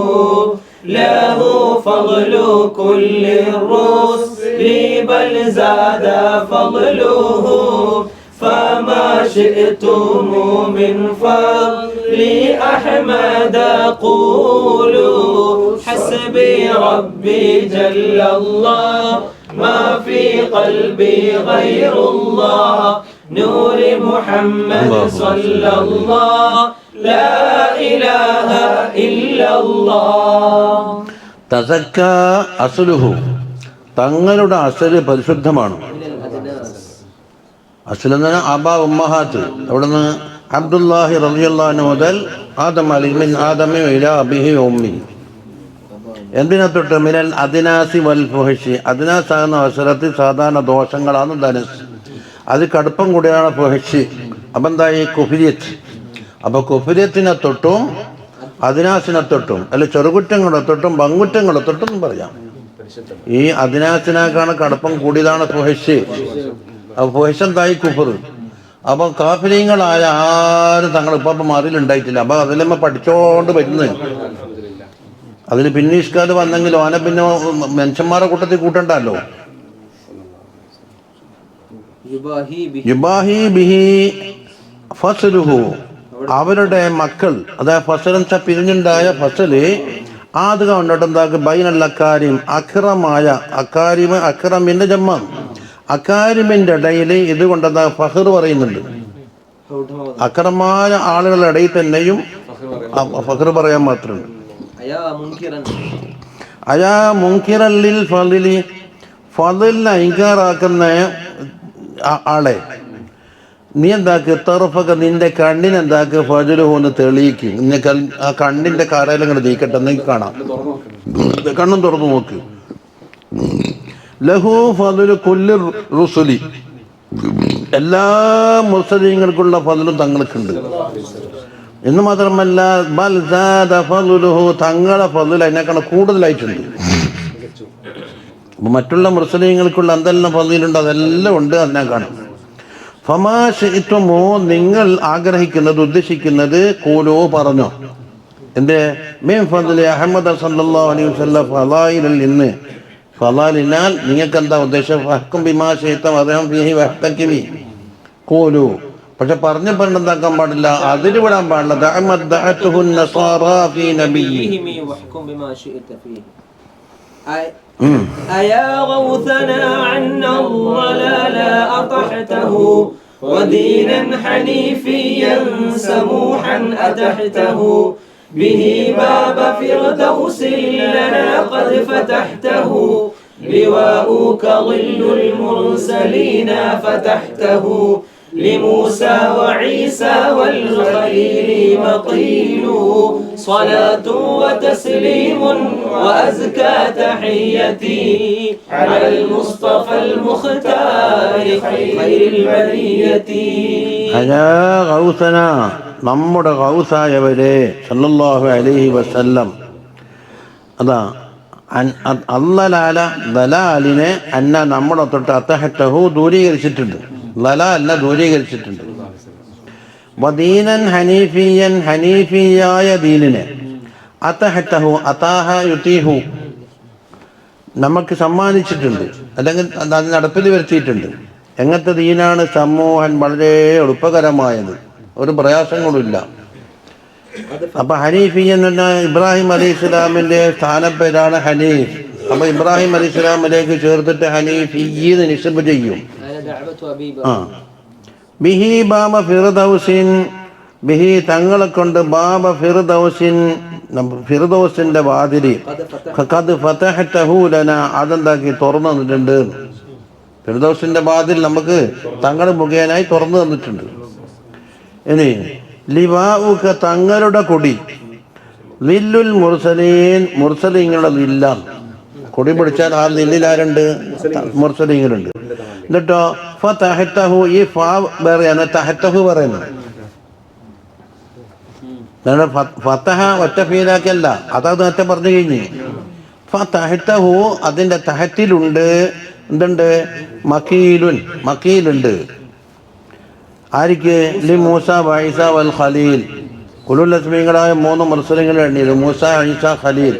له فضل كل الرسل بل زاد فضله فما شئتم من فضل أحمد قولوا حسبي ربي جل الله ما في قلبي غير الله نور محمد صلى الله لا إله إلا الله. തസക്ക അസ്ലുഹു, തങ്ങളുടെ അസല് പരിശുദ്ധമാണ്. അസ്ൽ എന്ന് പറഞ്ഞാൽ അബ ഉമ്മഹാത്ത്. അവിടുന്ന് അബ്ദുല്ലാഹി റളിയല്ലാഹു അൻഹു മുതൽ ആദം മിൻ ആദമി ഇലാ അബിഹി ഉമ്മി. എന്തിനെ തൊട്ട്? മിനൽ അദ്നാസി വൽ ഫുഹ്ഷി, അദ്നാസ് ആകുന്ന അവസരത്തിൽ സാധാരണ ദോഷങ്ങളാണ് ധനസ്, അത് കടുപ്പം കൂടിയാണ് ഫുഹ്ഷി. അപ്പം എന്തായി? കുഫ്രിയത്ത്. അപ്പോൾ കുഫ്രിയത്തിനെ തൊട്ടും അദ്നാസിനെ തൊട്ടും, അല്ല ചെറുകുറ്റങ്ങളെ തൊട്ടും പങ്കുറ്റങ്ങളെ തൊട്ടും പറയാം. ഈ അദ്നാസിനേക്കാണ് കടുപ്പം കൂടിയതാണ് ഫുഹ്ഷി. അപ്പോൾ ഫുഹ്ഷ് എന്തായി? കുഫർ. അപ്പോൾ കാഫിരീങ്ങളായ ആരും തങ്ങൾ ഇപ്പം മാറിയിലുണ്ടായിട്ടില്ല. അപ്പോൾ അതിലമ്മ പഠിച്ചോണ്ട് വരുന്നത്. അതിന് പിന്നെ ഇഷ്കാല് വന്നെങ്കിലും അവനെ പിന്നെ മനുഷ്യന്മാരുടെ കൂട്ടത്തിൽ കൂട്ടണ്ടല്ലോ. യുബാഹി ബിഹി ഫസ്ലുഹു, അവരുടെ മക്കൾ, അതായത് ഫസൽ എന്ന് വെച്ചാൽ പിരിഞ്ഞുണ്ടായ ഫസല് ആദ്യ കൊണ്ടിട്ട് എന്താക്കും? ബൈനൽ അക്കാരിം, അക്രമായ അക്കാരിമ്, അക്രമിന്റെ ജമ്മ, അക്കാരിമിന്റെ ഇടയിൽ ഇത് കൊണ്ടെന്താ ഫഹർ പറയുന്നുണ്ട്. അക്രമായ ആളുകളുടെ ഇടയിൽ തന്നെയും ഫഹർ പറയാൻ മാത്രമുണ്ട്. അയാ മുൻകിറല്ലിൽ ഫളിലി, ഫളിലിനെ ഇൻകാറാക്കുന്ന ആളെ നീ എന്താക്ക്? തറഫൊക്കെ നിന്റെ കണ്ണിനെന്താക്ക്? ഫജലുഹൂന്ന് തെളിയിക്കും. ആ കണ്ണിന്റെ കാരയിലും കൂടെ നീക്കട്ടെ, നിങ്ങൾക്ക് കാണാം. കണ്ണും തുറന്നു നോക്ക്. ലഹു ഫദ്ലു കുല്ലി റുസുലി, എല്ലാ മുർസലീങ്ങൾക്കുള്ള ഫദ്ലും തങ്ങൾക്കുണ്ട്. എന്ന് മാത്രമല്ല ബൽ സാദ ഫദ്ലുഹു, തങ്ങളെ ഫദ്ൽ അതിനേക്കാൾ കൂടുതലായിട്ടുണ്ട്. മറ്റുള്ള മുർസലീങ്ങൾക്കുള്ള എന്തെല്ലാം ഫദ്ലുണ്ട് അതെല്ലാം ഉണ്ട് അതിനേക്കാളും. ഫമാ ശിഅ്തുമു, നിങ്ങൾ ആഗ്രഹിക്കുന്നത് ഉദ്ദേശിക്കുന്നത് കൂലോ പറഞ്ഞോ. എന്റെ മിൻ ഫദ്ലി അഹമ്മദ് സല്ലല്ലാഹു അലൈഹി വസല്ലം ഫളായിലിൽ നിന്ന്, ഫളായിലിനാൽ നിങ്ങൾക്ക് എന്താ ഉദ്ദേശം? ഫഹ്കും ബിമാ ശിഅ്ത വദഹം ഫീഹി വഹ്തകിമി കൂലു. പക്ഷെ പറഞ്ഞെന്താക്കാൻ പാടില്ല, അതിൽ വിടാൻ പാടില്ല. ദഅമത് ദഅതുഹു നസാറാ ഫീ നബിയ്യി. أيا غوثنا عنا الضلال أطحته ودينا حنيفيا سموحا أتحته به باب فردوس لنا قد فتحته لواؤك ظل المرسلين فتحته لموسى وعيسى والخليل مقيل صلاة وتسليم وأزكى تحيتي على المصطفى المختار خير البرية. أيا غوثنا, നമ്മുടെ ഗൗസായവരെ സല്ലല്ലാഹു അലൈഹി വസല്ലം, അതാ അല്ലലാല ദലാലിനെ അന്ന നമ്മുടെ തൊട്ട് അത്തഹറ്റഹു ദൂരീകരിച്ചിട്ടുണ്ട്. ദലാലിനെ ദൂരീകരിച്ചിട്ടുണ്ട്. വദീനൻ ഹനീഫിയൻ, ഹനീഫിയായ ദീനിനെ, അത്തഹറ്റഹു അതാഹ യുതീഹു നമുക്ക് സമ്മാനിച്ചിട്ടുണ്ട്, അല്ലെങ്കിൽ അത് നടപ്പിൽ വരുത്തിയിട്ടുണ്ട്. എങ്ങനത്തെ ദീനാണ്? സമൂഹൻ, വളരെ എളുപ്പകരമായത്, ഒരു പ്രയാസങ്ങളുമില്ല. അപ്പൊ ഹനീഫി എന്ന് പറഞ്ഞാൽ ഇബ്രാഹിം അലൈഹി സ്വലാമിന്റെ സ്ഥാനപ്പേരാണ് ഹനീഫ്. അപ്പൊ ഇബ്രാഹിം അലൈഹി സ്വലാമിലേക്ക് ചേർത്തിട്ട് ഹനീഫിന്ന് നിസ്ബ് ചെയ്യും. ബിഹി ബാബ ഫിർദൗസിൻ, ബിഹി തങ്ങളെ കൊണ്ട് ബാബ ഫിർദൗസിൻ, ഫിർദൗസിന്റെ വാതില്, ഖദ് ഫതഹതഹു ലനാ, അതെന്താക്കി തുറന്നു തന്നിട്ടുണ്ട്. ഫിർദൗസിന്റെ വാതിൽ നമുക്ക് തങ്ങൾ മുഖേനായി തുറന്നു തന്നിട്ടുണ്ട്. ഇനി ലിവാഉക, തങ്ങളുടെ കൊടി, ലില്ലുൽ മുർസലീൻ, മുർസലീങ്ങളുടെ ലില്ല. കൊടി പിടിച്ചാൽ ആ ലില്ലിൽ ആരുണ്ട്? മുർസലീങ്ങളുണ്ട്. എന്നിട്ടോ ഫതഹതഹു, ഈ ഫാ പറയാണ്, തഹതഹു പറയുന്നു. ഫതഹ ഒറ്റ ഫീലാക്കല്ല, അതത് നേരത്തെ പറഞ്ഞു കഴിഞ്ഞ്. ഫതഹതഹു, അതിന്റെ തഹത്തിലുണ്ട് എന്തുണ്ട്? മക്കീലുൻ, മക്കീലുണ്ട്. ആർക്ക്? ലി മൂസ വഈസ വൽ ഖലീൽ, ഉലുൽ അസ്മീങ്ങളായ 3 മുർസലീങ്ങളെ എണ്ണിയത്, മൂസ, ഈസ, ഖലീൽ,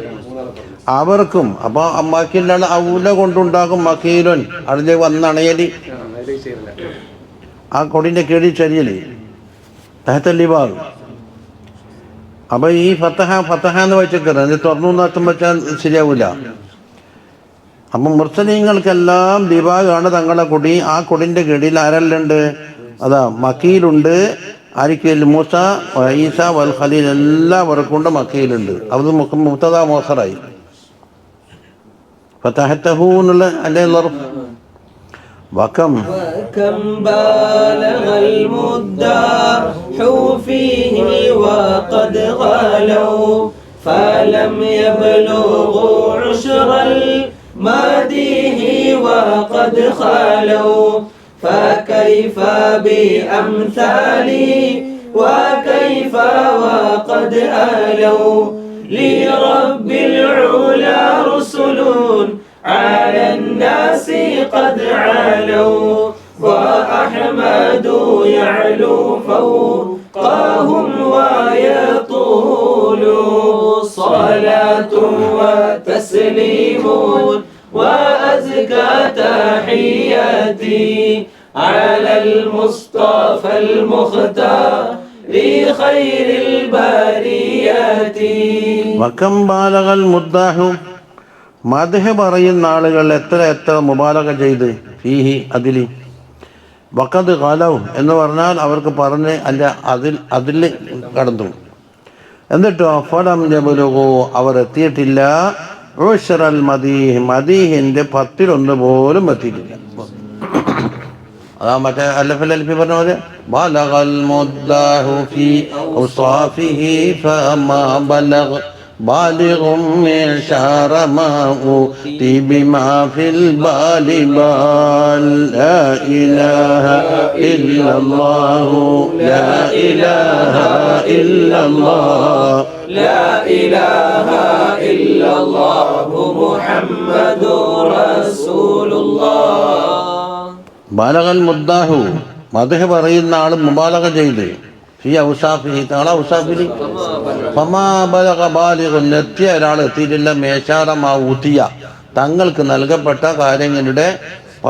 അവർക്കും. അപ്പൊ മക്കീലാണ് ഔല കൊണ്ടുണ്ടാകും മക്കീലുൻ, അതിലേക്ക് വന്നണയലി, ആ കൊടിന്റെ കീഴിൽ ചരിയല്, തഹത്തല്ലിബാഗ്. അപ്പൊ ഈ ഫതഹ ഫതഹ എന്ന് വെച്ചേക്കറ, അത് തുറന്നു നഷ്ടം വെച്ചാൽ ശരിയാവൂല. അപ്പം മുർസലീങ്ങൾക്കെല്ലാം ദിബാഗാണ് തങ്ങളുടെ കൊടി. ആ കൊടിന്റെ കീഴിൽ ആരെല്ലുണ്ട്? അതാ മക്കീലുണ്ട്. ആരിക്കൽ? മൂസ, ഈസ വൽ ഖലീൽ, എല്ലാവർക്കും കൊണ്ട് മക്കയിലുണ്ട്. അത് മുബ്തദാ മോസറായി. ഫതഹതഹു എന്നുള്ള അല്ലേ وكم بالغ المداح فيه وقد غالوا فلم يبلغوا عشر الماديه وقد خالوا فكيف بأمثالي وكيف وقد آلوا لرب العلا رسل على الناس قد علوا وأحمد يعلو فوقهم ويطول صلاة وتسليم وأزكى تحياتي على المصطفى المختار خير البريات. وكم بالغ المداح, മദ്ഹ് പറയുന്ന ആളുകൾ എത്ര എത്ര മുബാലഗ ചെയ്ത് ഫീഹി അതിൽ. വഖദ് ഖലൗ എന്ന് പറഞ്ഞാൽ അവർക്ക് പറഞ്ഞ് അല്ല അതിൽ കടന്നു. എന്നിട്ടോ ഫലം യബ്ലുഗു, അവർ എത്തിയിട്ടില്ല ഉശ്റൽ മദീഹ്, മദീഹിന്റെ 10 പോലും എത്തിയിട്ടില്ല. അതാ മറ്റേ അല്ലഫൽ അൽഫി പറഞ്ഞ പോലെ ബലഗൽ മുദ്ദാഹു ഫീ ഔസാഫിഹി ഫമാ ബലഗ بالغ معشار ما أوتي بما في البال بال لا إله إلا الله لا إله إلا الله لا إله إلا الله محمد رسول الله. ബാലകൽ മുദ്ദാഹു മദ്ഹ് പറയുന്ന ആൾ മുബാലഗ ചെയ്ത് ഫി ഔസാഫിഹി തങ്ങളെ ഔസാഫിൽ ഫമാ ബലഗ ബാലിഗുൻ എത്തിയ ഒരാൾ എത്തിയിട്ടില്ല മേശാറമാ ഊത്തിയ തങ്ങൾക്ക് നൽകപ്പെട്ട കാര്യങ്ങളുടെ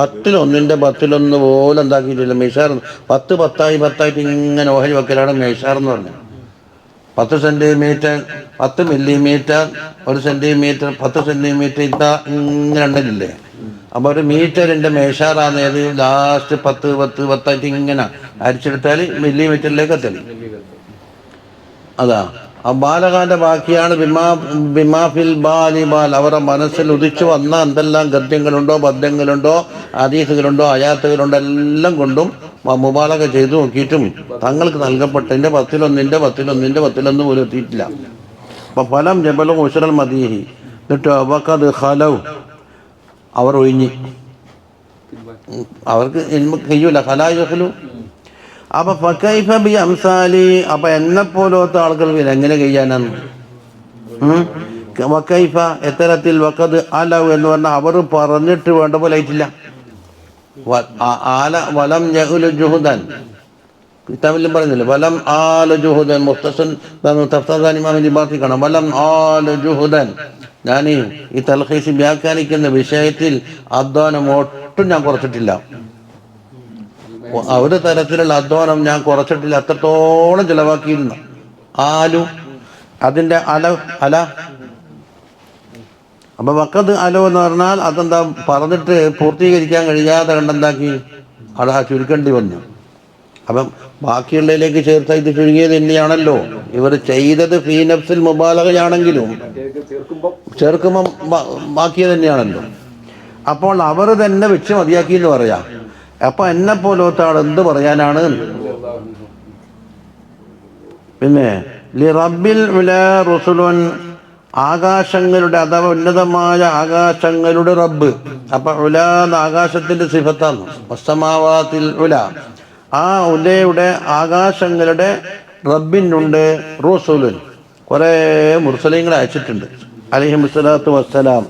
10% പോലെ എന്താക്കിയിട്ടില്ല. മേശാർ 10 ഇങ്ങനെ ഓഹരി വെക്കലാണ് മേശാർ എന്ന് പറഞ്ഞത്. 10 സെന്റിമീറ്റർ 10 മില്ലിമീറ്റർ 1 സെന്റിമീറ്റർ 10 സെന്റിമീറ്റർ ഇങ്ങനെ എണ്ണലില്ലേ. അപ്പോൾ ഒരു മീറ്ററിൻ്റെ മേശാറാണ് ഏത് ലാസ്റ്റ് 10 ഇങ്ങനെ അരിച്ചെടുത്താൽ മില്ലിമീറ്ററിലേക്ക് എത്തല്. അതാ ആ ബാലകാന്റെ ബാക്കിയാണ് ബിമാഫിൽ ബാലിബാൽ അവരുടെ മനസ്സിൽ ഉദിച്ചു വന്ന എന്തെല്ലാം ഗദ്യങ്ങളുണ്ടോ പദ്യങ്ങളുണ്ടോ ഹദീസുകളുണ്ടോ ആയാത്തുകളുണ്ടോ എല്ലാം കൊണ്ടും മുബാലക ചെയ്തു നോക്കിയിട്ടും തങ്ങൾക്ക് നൽകപ്പെട്ടതിൻ്റെ 10 പോലും എത്തിയിട്ടില്ല. അപ്പം ഫലം ജബലും ഉഷറൽ മദീഹി എന്നിട്ട് അവക്കത് ഖലവ് അവർ ഒഴിഞ്ഞ് അവർക്ക് കഴിയൂല ഖലായുഖലു. അപ്പൊ ഫകൈഫ ബി അംസാലി അപ്പൊ എന്നെപ്പോലത്തെ ആളുകൾ എങ്ങനെ കഴിയാനാണ്? വക്കൈഫ എത്തരത്തിൽ വക്കത് അലവ് എന്ന് പറഞ്ഞാൽ അവർ പറഞ്ഞിട്ട് വേണ്ട പോലെ ആയിട്ടില്ല. വലം യഹുലു ജുഹുദൻ കിതാബിലും പറയുന്നില്ല വലം ആലു ജുഹുദൻ മുഖ്തസൻ ഇമാമിന്റെ ബാക്കിക്കണം വലം ആലു ജുഹുദൻ. ഞാൻ ഈ തൽഖീസ് വ്യാഖ്യാനിക്കുന്ന വിഷയത്തിൽ അധ്വാനം ഒട്ടും ഞാൻ കുറച്ചിട്ടില്ല. ഒരു തരത്തിലുള്ള അധ്വാനം ഞാൻ കുറച്ചിട്ടില്ല. അത്രത്തോളം ചിലവാക്കിയിരുന്നു. ആലു അതിൻ്റെ അല അപ്പൊ വക്കത് അലോ എന്ന് പറഞ്ഞാൽ അതെന്താ പറഞ്ഞിട്ട് പൂർത്തീകരിക്കാൻ കഴിയാതെ കണ്ടെന്താക്കി അവിടെ ചുരുക്കേണ്ടി വന്നു. അപ്പം ബാക്കിയുള്ളതിലേക്ക് ചേർത്ത ഇത് ചുരുങ്ങിയത് തന്നെയാണല്ലോ. ഇവർ ചെയ്തത് ഫീ നഫ്സിൽ മുബാലഗയാണെങ്കിലും ചേർക്കുമ്പം ബാക്കിയത് തന്നെയാണല്ലോ. അപ്പോൾ അവർ തന്നെ വെച്ച് മതിയാക്കി എന്ന് പറയാം. അപ്പൊ എന്നെ പോലത്തെ ആൾ എന്ത് പറയാനാണ്? പിന്നെ ലി റബ്ബിൽ ഉലാ റുസുലുൻ ആകാശങ്ങളുടെ അഥവാ ഉന്നതമായ ആകാശങ്ങളുടെ റബ്ബ്. അപ്പൊ ഉലാ എന്ന ആകാശത്തിന്റെ സിഫത്താണ്. വസ്സമാവാത്തിൽ ഉല ആ ഉലയുടെ ആകാശങ്ങളുടെ റബ്ബിനുണ്ട് റസൂലുൻ കുറേ മുർസലീങ്ങളെ അയച്ചിട്ടുണ്ട് അലൈഹിമുസ്സലാത്തു വസ്സലാം.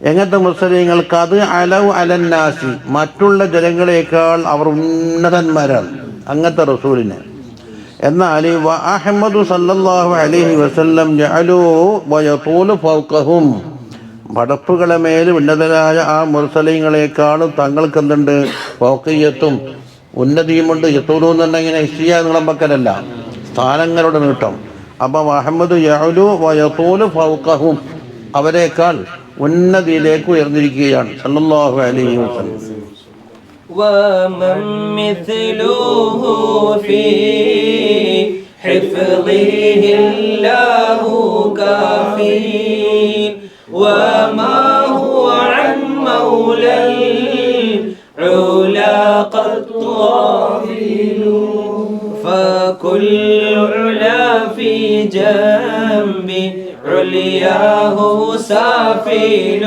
എങ്ങനത്തെ മുർസലീങ്ങൾക്ക് അത് അലവ് അലന്നാസി മറ്റുള്ള ജനങ്ങളെക്കാൾ അവർ ഉന്നതന്മാരാണ് അങ്ങനത്തെ റസൂലിനെ. എന്നാൽ അഹമ്മദു സല്ലല്ലാഹു അലൈഹി വസല്ലം ജഅലു വയതൂലു ഫൗഖഹും പടപ്പുകളെ മേൽ ഉന്നതരായ ആ മുർസലീങ്ങളെക്കാളും തങ്ങൾക്ക് എന്തുണ്ട്? ഫൗഖിയത്തും ഉന്നതിയുമുണ്ട്. യത്തൂലു എന്നുണ്ടെങ്കിൽ ഇഷ്ടിയ നീളമ്പക്കലല്ല സ്ഥാനങ്ങളുടെ നീട്ടം. അപ്പം അഹമ്മദ് യഅലു വയതൂലു ഫൗഖഹും അവരെക്കാൾ ഉന്നതിയിലേക്ക് ഉയർന്നിരിക്കുകയാണ് സല്ലല്ലാഹു അലൈഹി വസല്ലം. ومن مثله في حفظه الله كافين وما هو عن مولى العلا قد غافل فكل علا في جنب علياه سافل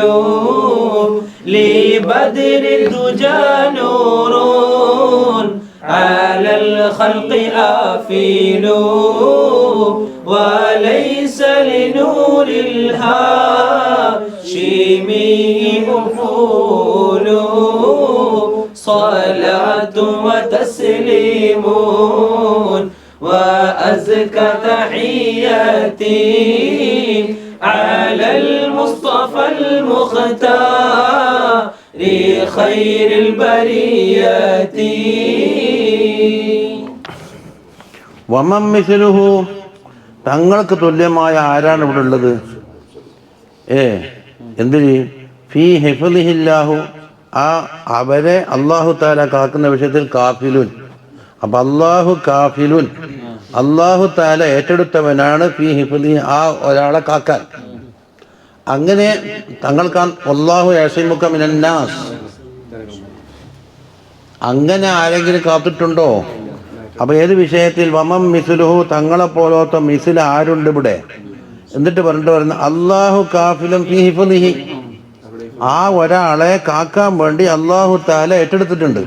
لبدر الدجى نور على الخلق آفل وليس لنور الهاشمي أفول صلاة وتسليم وأزكى تحياتي على المصطفى المختار خير البريات. വമൻ മിസ്ലുഹു തങ്ങൾക്ക് തുല്യമായ ആരാണ് ഇവിടെ ഉള്ളത്? എന്തിന്? ഫീ ഹിഫ്ളിഹില്ലാഹു ആ അവരെ അല്ലാഹു തആല കാക്കുന്ന വിഷയത്തിൽ കാഫിലുൻ. അപ്പൊ അല്ലാഹു കാഫിലുൻ അല്ലാഹു തആല ഏറ്റെടുത്തവനാണ് ഫീ ഹിഫ്ളിഹി ആ ഒരാളെ കാക്കാൻ. അങ്ങനെ തങ്ങൾക്ക് അല്ലാഹു യഅസിമുക മിനന്നാസ് അങ്ങനെ ആരെങ്കിലും കാത്തിട്ടുണ്ടോ? അപ്പൊ ഏത് വിഷയത്തിൽ? വമം മിസ്ലുഹു തങ്ങളെ പോലത്തെ മിസിൽ ആരുണ്ട് ഇവിടെ? എന്നിട്ട് പറയുന്ന അല്ലാഹു കാഫിലും ഫീ ഹിഫ്ളിഹി, ആ ഒരാളെ കാക്കാൻ വേണ്ടി അല്ലാഹു തആല ഏറ്റെടുത്തിട്ടുണ്ട്.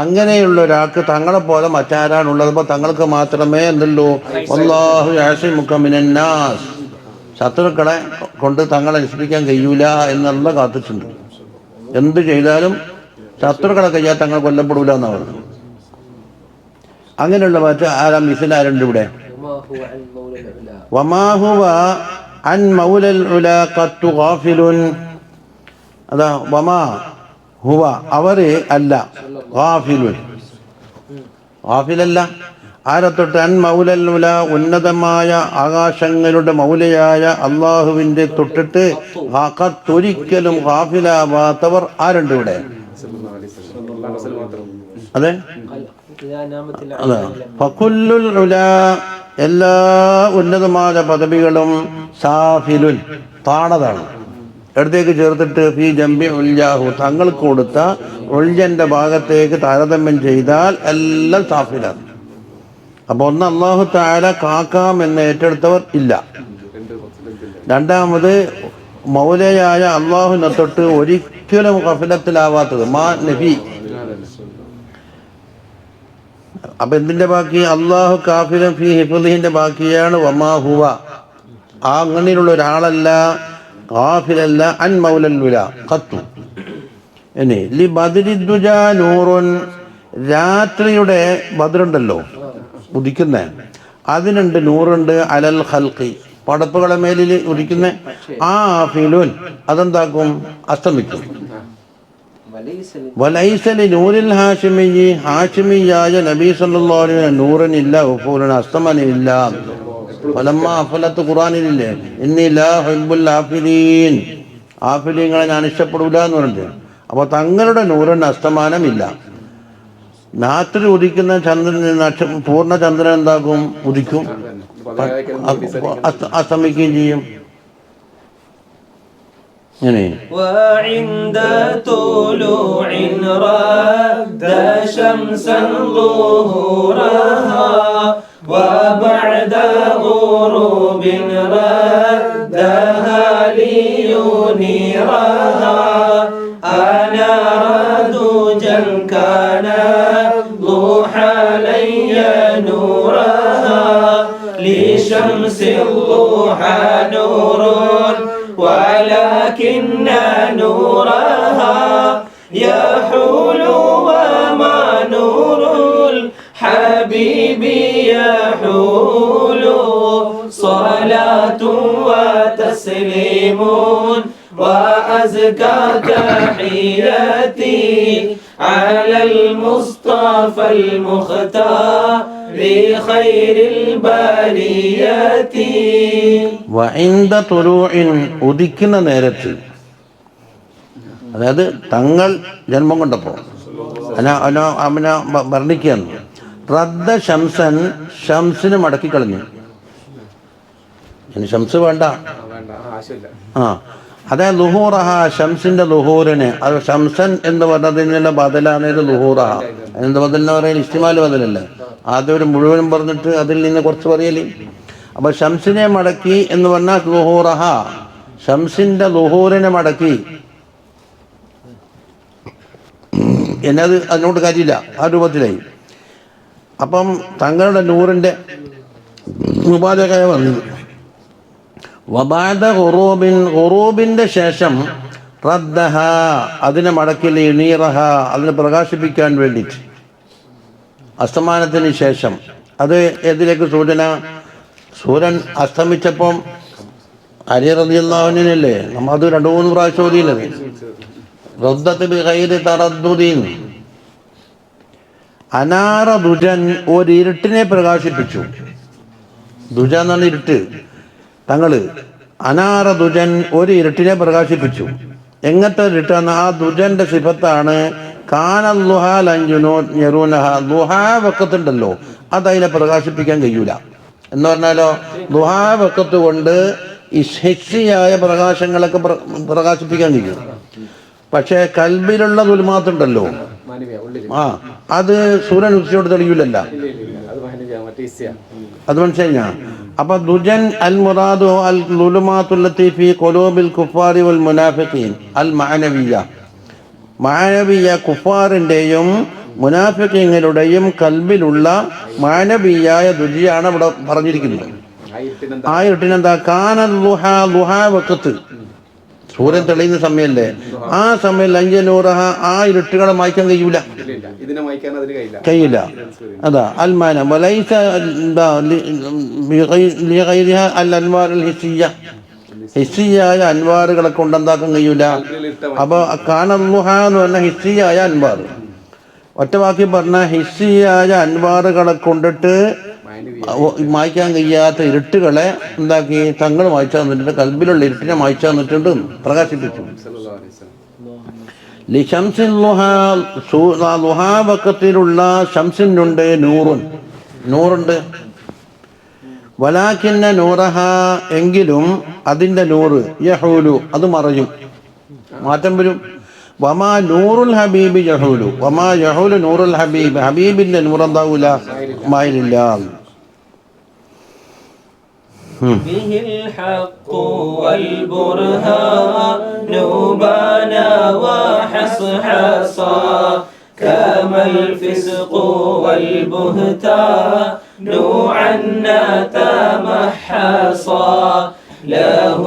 അങ്ങനെയുള്ള ഒരാൾക്ക് തങ്ങളെ പോലെ മറ്റാരാണുള്ളത്? അപ്പോൾ തങ്ങൾക്ക് മാത്രമേ എന്തുള്ളൂ? വല്ലാഹു യഅസിമുക മിനന്നാസ്, ശത്രുക്കളെ കൊണ്ട് തങ്ങളെ നശിപ്പിക്കാൻ കഴിയൂല എന്നുള്ള കാത്തിട്ടുണ്ട്. എന്ത് ചെയ്താലും ശത്രുക്കളെ കഴിയാൻ തങ്ങൾ കൊല്ലപ്പെടൂല എന്നാണ് പറഞ്ഞത്. അങ്ങനെയുള്ള മറ്റ് ആരാ മിസിൽ ആരുണ്ട് ഇവിടെ? വമാ ഹുവ അൻ മൗലൽ ഉലാ ഖത്തു ഗാഫിലുൻ. അതാ വമാ ഹുവ, അവര് അല്ല, ഗാഫിലുൻ, ഗാഫിലല്ല. ആരെ തൊട്ട്? അൻ മൗലൽ ഉലാ, ഉന്നതമായ ആകാശങ്ങളുടെ മൗലയായ അള്ളാഹുവിൻ്റെ തൊട്ടിട്ട് ഒരിക്കലും ഗാഫിലാവാത്തവർ ആരുണ്ട് ഇവിടെ? അതെ, അതെ. ഫകുല്ലുൽ ഉലാ, എല്ലാ ഉന്നതമായ പദവികളും സാഫിലുൻ, താണതാണ്. അടുത്തേക്ക് ചേർത്തിട്ട് ഫീ ജംബി ഉൽജാഹു, തങ്ങൾക്ക് കൊടുത്ത ഉൽജന്റെ ഭാഗത്തേക്ക് താരതമ്യം ചെയ്താൽ എല്ലാം സാഫിലാണ്. അപ്പോൾ ഒന്ന് അല്ലാഹു തആല കാക്കാം എന്ന് ഏറ്റെടുത്തവർ ഇല്ല. രണ്ടാമത് മൗലയായ അള്ളാഹുവിനെ തൊട്ട് ഒരിക്കലും ഗഫലത്തിലാവാത്തത്, മാ നഫി. അപ്പൊ എന്തിന്റെ ബാക്കി? അല്ലാഹു കാഫിലും ഫീ ഹിഫ്ളിഹിന്റെ ബാക്കിയാണ് വമാ ഹുവ, ആ അങ്ങനെയുള്ള ഒരാളല്ല, ഗാഫിലല്ല, അൻ മൗലൽ ഉലാ ഖത്തു. ഇനി ലി ബദ്രിദ്ദുജാ നൂറുൻ, രാത്രിയുടെ ബദ്റുണ്ടല്ലോ ഉദിക്കുന്ന, അതിനുണ്ട് നൂറുണ്ട്, അലൽ ഖൽഖി, പടപ്പുകളെ മേലിൽ ഉദിക്കുന്ന. ആഫിലുൻ, അതെന്താക്കും? അസ്തമിക്കും. വലൈസലി നൂറിൽ ഹാഷിമിയി, ഹാഷിമിയായ നബി സല്ലല്ലാഹു അലൈഹി വസല്ലം നൂറിനില്ല, ഉഫൂലൻ, അസ്തമനില്ല. ഫലമ്മ അഫലത്ത് ഖുർആനിലില്ലേ, ഇന്നി ലാ ഹിബ്ബുൽ ആഫിലീൻ, ആഫിലീങ്ങളെ ഞാൻ ഇഷ്ടപ്പെടൂല എന്ന് പറഞ്ഞിട്ട്. അപ്പോൾ തങ്ങളുടെ നൂറിന് അസ്തമാനമില്ല. രാത്രി ഉദിക്കുന്ന ചന്ദ്രൻ, പൂർണ്ണ ചന്ദ്രൻ എന്താക്കും? ഉദിക്കും, അസ്തമിക്കുകയും ചെയ്യും. ഇങ്ങനെ وعند طلوع رد شمسا ظهورها وبعد غروب ردها لينيرها أنار دجا كان ضحى لي نورها لشمس الضحى نور ولكن نورها يحول وما نور الحبيب يحول صلاة وتسليم وأزكى تحياتي على المصطفى المختار خير البريات. വഇൻദ തുലൂഇൻ, ഉദിക്കുന്ന നേരത്ത്, അതായത് തങ്ങൾ ജന്മം കൊണ്ടപ്പോൾ വർണ്ണിക്കുകയാണ്. റദ്ദ ശംസൻ, ഷംസിന് മടക്കിക്കളഞ്ഞു. ഷംസ് വേണ്ട, ആ അതെ, ലുഹൂറഹ, ഷംസിന്റെ ലുഹൂറിന്. അത് ഷംസൻ എന്ന് പറഞ്ഞതിനുള്ള ബദലാണ് ഇത് ലുഹൂറഹ. എന്ത് ബദലെന്ന് പറയുന്നത്? ഇസ്തിമാല് ബദലല്ലേ. ആദ്യം ഒരു മുഴുവനും പറഞ്ഞിട്ട് അതിൽ നിന്ന് കുറച്ച് പറയല്. അപ്പൊ ഷംസിനെ മടക്കി എന്ന് പറഞ്ഞാൽ ലുഹൂറഹ, ഷംസിന്റെ ലുഹൂറിനെ മടക്കി എന്നത് അതിനോട് കാര്യമില്ല, ആ രൂപത്തിലായി. അപ്പം തങ്ങളുടെ നൂറിന്റെ മുബാലകയ വന്നത്. വബഅദ ഖുറൂബിൻ, ഖുറൂബിന്റെ ശേഷം റദ്ദഹ, അതിനെ മടക്കി, ലിയുനീറഹ, അതിനെ പ്രകാശിപ്പിക്കാൻ വേണ്ടിയിട്ട്, അസ്തമാനത്തിന് ശേഷം. അത് ഏതിലേക്ക് സൂചന? സൂര്യൻ അസ്തമിച്ചപ്പം അലി റളിയല്ലാഹു അൻഹുവിനല്ലേ നമ്മൾ അത് 2-3 പ്രാവശ്യം ഓതിയില്ലേ, റദ്ദത്ത് ബിഗൈരി തറദ്ദുദിൻ. അനാറ ദുജൻ, ഒരു ഇരുട്ടിനെ പ്രകാശിപ്പിച്ചു. ദുജ എന്നാണ് ഇരുട്ട്. തങ്ങള് അനാറ ദുജൻ, ഒരു ഇരുട്ടിനെ പ്രകാശിപ്പിച്ചു. എങ്ങനത്തെ ഇരുട്ടാണ്? ആ ദുജന്റെ സിഫത്താണ് ദുഹാ വക്കത്തുണ്ടല്ലോ, അതതിനെ പ്രകാശിപ്പിക്കാൻ കഴിയൂല എന്ന് പറഞ്ഞാലോ, ദുഹാ വക്കത്ത് കൊണ്ട് ഈ ഹിസ്സിയായ പ്രകാശങ്ങളൊക്കെ പ്രകാശിപ്പിക്കാൻ കഴിയും. പക്ഷേ കൽബിലുള്ള ദുൽമാത്തുണ്ടല്ലോ, ആ അത് സൂര്യൻ ഉച്ചയോട് തെളിയൂലല്ല. അത് മനസ്സിലായി. അപ്പൊ ദുജൻ അൽ മുറാദു അൽ ളുലുമാത്തുല്ലത്തി ഫീ ഖുലൂബിൽ കുഫാരി വൽ മുനാഫിഖീൻ അൽ മഅനവിയ്യ. മഅനവിയ്യ കുഫാറിൻ്റെയും മുനാഫിഖീങ്ങളുടെയും കൽബിലുള്ള മാനവീയായ ദുജിയാണ് ഇവിടെ പറഞ്ഞിരിക്കുന്നത്. ആ ഇരുട്ടിനെന്താ? കാനൽ ളുഹാ, ളുഹാ വഖത്ത്, സൂര്യൻ തെളിയുന്ന സമയമല്ലേ, ആ സമയം ലഞ്ചനൂറഹ, ആ ഇരുട്ടുകളെ മായ്ക്കാൻ കഴിയൂല. അതാ അൽമാന വലൈസ അൽ അൻവാർ അൽ ഹിസ്സിയ്യ, ഹിസ്സിയായ അൻവാറുകളെ കൊണ്ട് എന്താക്കാൻ കഴിയൂല. അപ്പോൾ കാനല്ലുഹ എന്ന് പറഞ്ഞാൽ ഹിസ്സിയായ അൻവാർ. ഒറ്റ വാക്കി പറഞ്ഞാൽ ഹിസ്സിയായ അൻവാറുകളെ കൊണ്ടിട്ട് മായ്ക്കാൻ കഴിയാത്ത ഇരുട്ടുകളെ എന്താക്കി തങ്ങൾ മായ്ച്ചു തന്നിട്ടുണ്ട്. കൽബിലുള്ള ഇരുട്ടിനെ മായ്ച്ചു തന്നിട്ടുണ്ട്, പ്രകാശിപ്പിച്ചു. ലുഹാവക്കത്തിലുള്ള ഷംസിനുണ്ട് നൂറുണ്ട്. വലാക്കിന്ന നൂറഹ, എങ്കിലും അതിൻ്റെ നൂറ് യഹൂലു, അത് മറയും, മാറ്റം വരും. വമാ നൂറുൽ ഹബീബി യഹൂലു, വമാ യഹൂലു നൂറുൽ ഹബീബ്, ഹബീബിൻ്റെ നൂറെന്താവൂല, മായിലില്ല. به الحق والبرهان بانا وحصحصا كما الفسق والبهتان عنا تمحصا له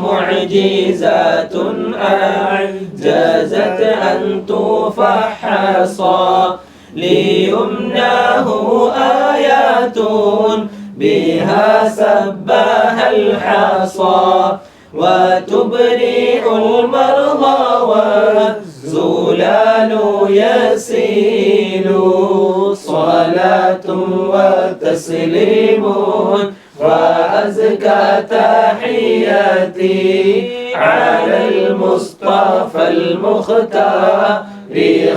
معجزات أعجزت أن تفحصا ليمناه آيات بها سبح الحصى وتبرئ المرضى والزلال يسيل صلاة وتسليم وأزكى تحياتي على المصطفى المختار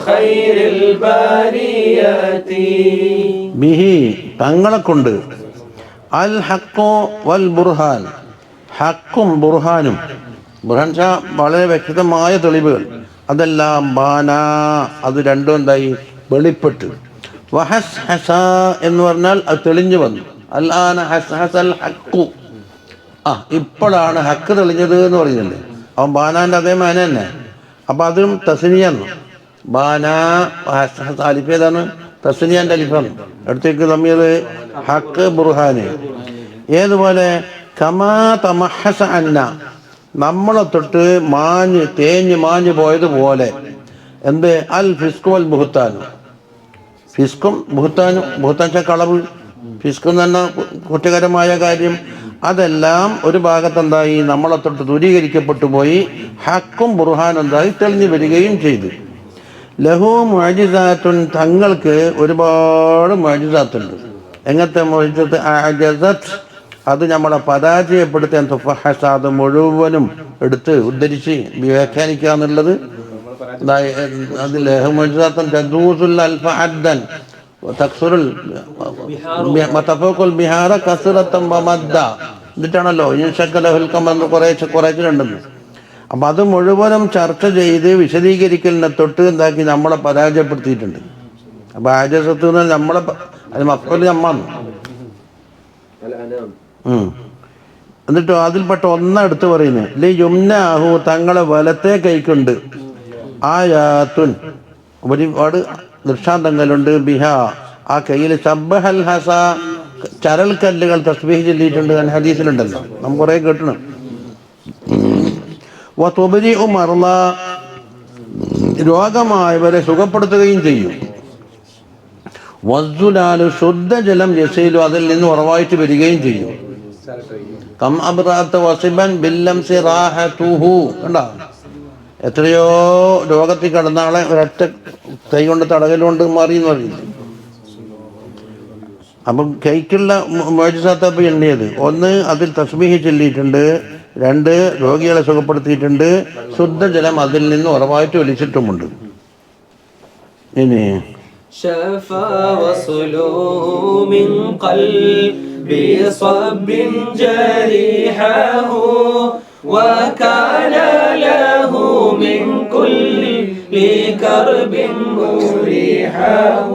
خير البريات. ബിഹി, തങ്ങളെ കൊണ്ട്, അൽ ഹഖ് വൽ ബുർഹാൻ, ഹക്കും ബുർഹാനും, ബുർഹാൻ ഷാ വളരെ വ്യക്തമായ തെളിവുകൾ, അതെല്ലാം ബാന, അത് രണ്ടും എന്തായി, വെളിപ്പെട്ട്. വഹസ് ഹസ എന്ന് പറഞ്ഞാൽ അത് തെളിഞ്ഞു വന്നു. അൽ ആന ഹസ് ഹസൽ ഹക്കു, ഇപ്പോഴാണ് ഹക്ക് തെളിഞ്ഞത് എന്ന് പറയുന്നുണ്ട്. അവൻ ബാനാൻ്റെ അതേ മാന തന്നെ. അപ്പം അതും തസ്നിയാണ്. ബാന അലിഫ് ഏതാണ്? തസ്നിയാൻ്റെ അലിഫാണ്. അടുത്തേക്ക് തമ്മിയത് ഹക്ക് ബുർഹാന്. ഏതുപോലെ കമാ തമഹസ അന്ന, നമ്മളെ തൊട്ട് തേഞ്ഞ് മാഞ്ഞ് പോയതുപോലെ. എന്ത്? അൽ ഫിസ്കു വൽ ബുഹ്താനും, ഫിസ്കും ബുഹ്താനും. ബുഹ്താൻ കളവ്, ഫിസ്ക് എന്ന് പറഞ്ഞാൽ കുറ്റകരമായ കാര്യം. അതെല്ലാം ഒരു ഭാഗത്തെന്തായി, നമ്മളെ തൊട്ട് ദൂരീകരിക്കപ്പെട്ടു പോയി. ഹക്കും ബുർഹാനും എന്തായി, തെളിഞ്ഞു വരികയും ചെയ്തു. ലഹു മുഅ്ജിസാത്തുൻ, തങ്ങൾക്ക് ഒരുപാട് മുഅ്ജിസാത്തുണ്ട്. എങ്ങനത്തെ മുഅ്ജിസത്ത്? അഅജസത്, അത് നമ്മളെ പരാജയപ്പെടുത്താൻ. തുഫഹസ, അത് മുഴുവനും എടുത്ത് ഉദ്ധരിച്ച് വ്യാഖ്യാനിക്കുക എന്നുള്ളത്. അതിൽ ലഹു മുഅ്ജിസാത്തുൻ തദൂസുൽ അൽഫ അദ്ദൻ തക്സുറുൽ മതഫഖുൽ ബിഹാറ കസ്റതൻ വമദ്ദ. എന്നിട്ടാണല്ലോ ഇൻഷക്കലഹുൽ ഖമർ കുറേച്ചുണ്ടെന്ന്. അപ്പം അത് മുഴുവനും ചർച്ച ചെയ്ത് വിശദീകരിക്കലിനെ തൊട്ട് എന്താക്കി നമ്മളെ പരാജയപ്പെടുത്തിയിട്ടുണ്ട്. അപ്പം ആജസത്ത് നമ്മളെ അത് മഫ്ഊൽ നമ്മാണ്. എന്നിട്ടോ അതിൽപ്പെട്ട ഒന്നെടുത്ത് പറയുന്നത് ലി യുംനാഹു, തങ്ങളെ വലത്തെ കൈക്കുണ്ട്. ആയാത്തുൻ, ഒരുപാട് ദൃഷ്ടാന്തങ്ങളുണ്ട്. ബിഹ, ആ കയ്യിൽ സബ്ബഹൽ ഹസ, ചരൽ കല്ലുകൾ തസ്ബീഹ് ചൊല്ലിയിട്ടുണ്ട്. ഹദീസിലുണ്ടല്ലോ, നാം കുറേ കേട്ടണം. വതുബ്രിഉ മർള, രോഗമായവരെ സുഖപ്പെടുത്തുകയും ചെയ്യും. വസ്സുലാലു, ശുദ്ധജലം യസീലു, അതിൽ നിന്ന് ഉറവായിട്ട് വരികയും ചെയ്യും. കം അബ്റാത്ത വസിബൻ ബില്ലംസി റാഹതുഹു, കണ്ടോ? എത്രയോ രോഗത്തിൽ കിടന്ന ആളെ ഒരൊറ്റ കൈ കൊണ്ട് തടകലുകൊണ്ട് മാറി എന്ന് പറയുന്നത്. അപ്പം കൈക്കുള്ള മുഅ്ജിസാത്ത് എണ്ണിയത്: ഒന്ന്, അതിൽ തസ്ബീഹ് ചൊല്ലിയിട്ടുണ്ട്. രണ്ട്, രോഗികളെ സുഖപ്പെടുത്തിയിട്ടുണ്ട്. ശുദ്ധജലം അതിൽ നിന്ന് ഉറവായിട്ട് ഒലിച്ചിട്ടുമുണ്ട്. ഇനി شفى وصله من قلبي صب جريحه وكان له من كل كرب مريحه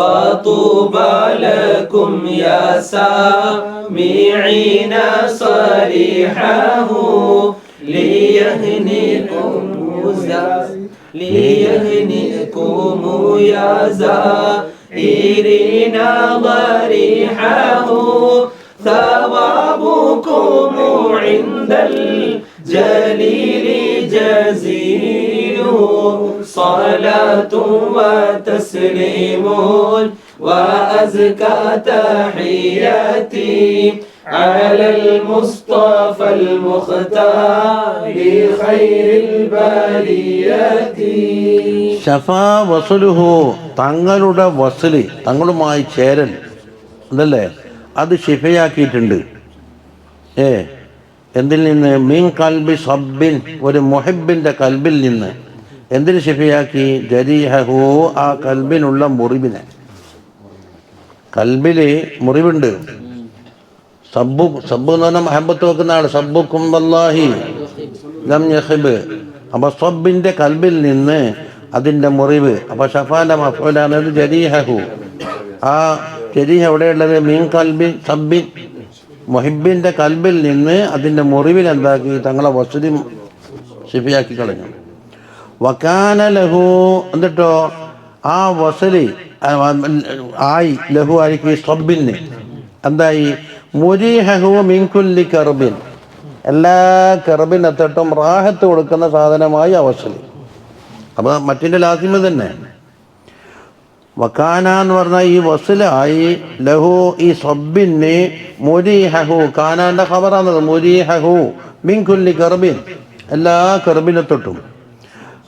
فطوبى لكم يا سامعين صريحه ليهنئكم يا زائرين ضريحه ثوابكم عند الجليل جزيل صلاة وتسليم وأزكى تحياتي على المصطفى المختار خير البريات. ഷഫാ വസുലുഹു, തങ്ങളുടെ വസുല്, തങ്ങളുമായി ചേരൽ അതല്ലേ, അത് ഷിഫയാക്കിയിട്ടുണ്ട്. എന്തിൽ നിന്ന്? മീൻ കൽബി സബ്ബിൻ, ഒരു മുഹിബിൻ്റെ കൽബിൽ നിന്ന്. എന്തിന് ഷിഫയാക്കി? ജരീഹു, ആ കൽബിനുള്ള മുറിവിനെ. കൽബിൽ മുറിവുണ്ട്. സബ്ബു എന്ന് പറഞ്ഞാൽ മഹബത്ത് വെക്കുന്ന ആൾ. സബ്ബുക്കും വല്ലാഹി ലം യഖിബ്. അപ്പൊ സബ്ബിൻ്റെ കൽബിൽ നിന്ന് അതിൻ്റെ മുറിവ്. അപ്പൊ ഷഫാന്റെ മഫ്ഊലാണ് ജരീഹു. ആ ജരീഹ എവിടെയുള്ളത്? മീൻ കൽബിൻ സബ്ബിൻ, മുഹിബിൻ്റെ കൽബിൽ നിന്ന് അതിൻ്റെ മുറിവിൽ എന്താക്കി? തങ്ങളെ വസുതി ഷിഫയാക്കി കളഞ്ഞു. വകാന ലഹു, എന്നിട്ടോ ആ വസലി ആയി, ലഹു ആയിരിക്കും സബ്ബിന് എന്തായി? മുരീഹു മിൻ കുല്ലി കർബിൻ, എല്ലാ കർബിനെത്തിട്ടും റാഹത്ത് കൊടുക്കുന്ന സാധനമായി ആ വസലി. അപ്പോൾ മറ്റിൻ്റെ ലാസിമ തന്നെ. വക്കാന എന്ന് പറഞ്ഞാൽ ഈ വസലായി ലഹു, ഈ സബ്ബിന് മുരീഹു, കാനാൻ്റെ ഖബറാണത്. മുരീഹു മിൻ കുല്ലി കർബിൻ, എല്ലാ കർബിനെത്തൊട്ടും.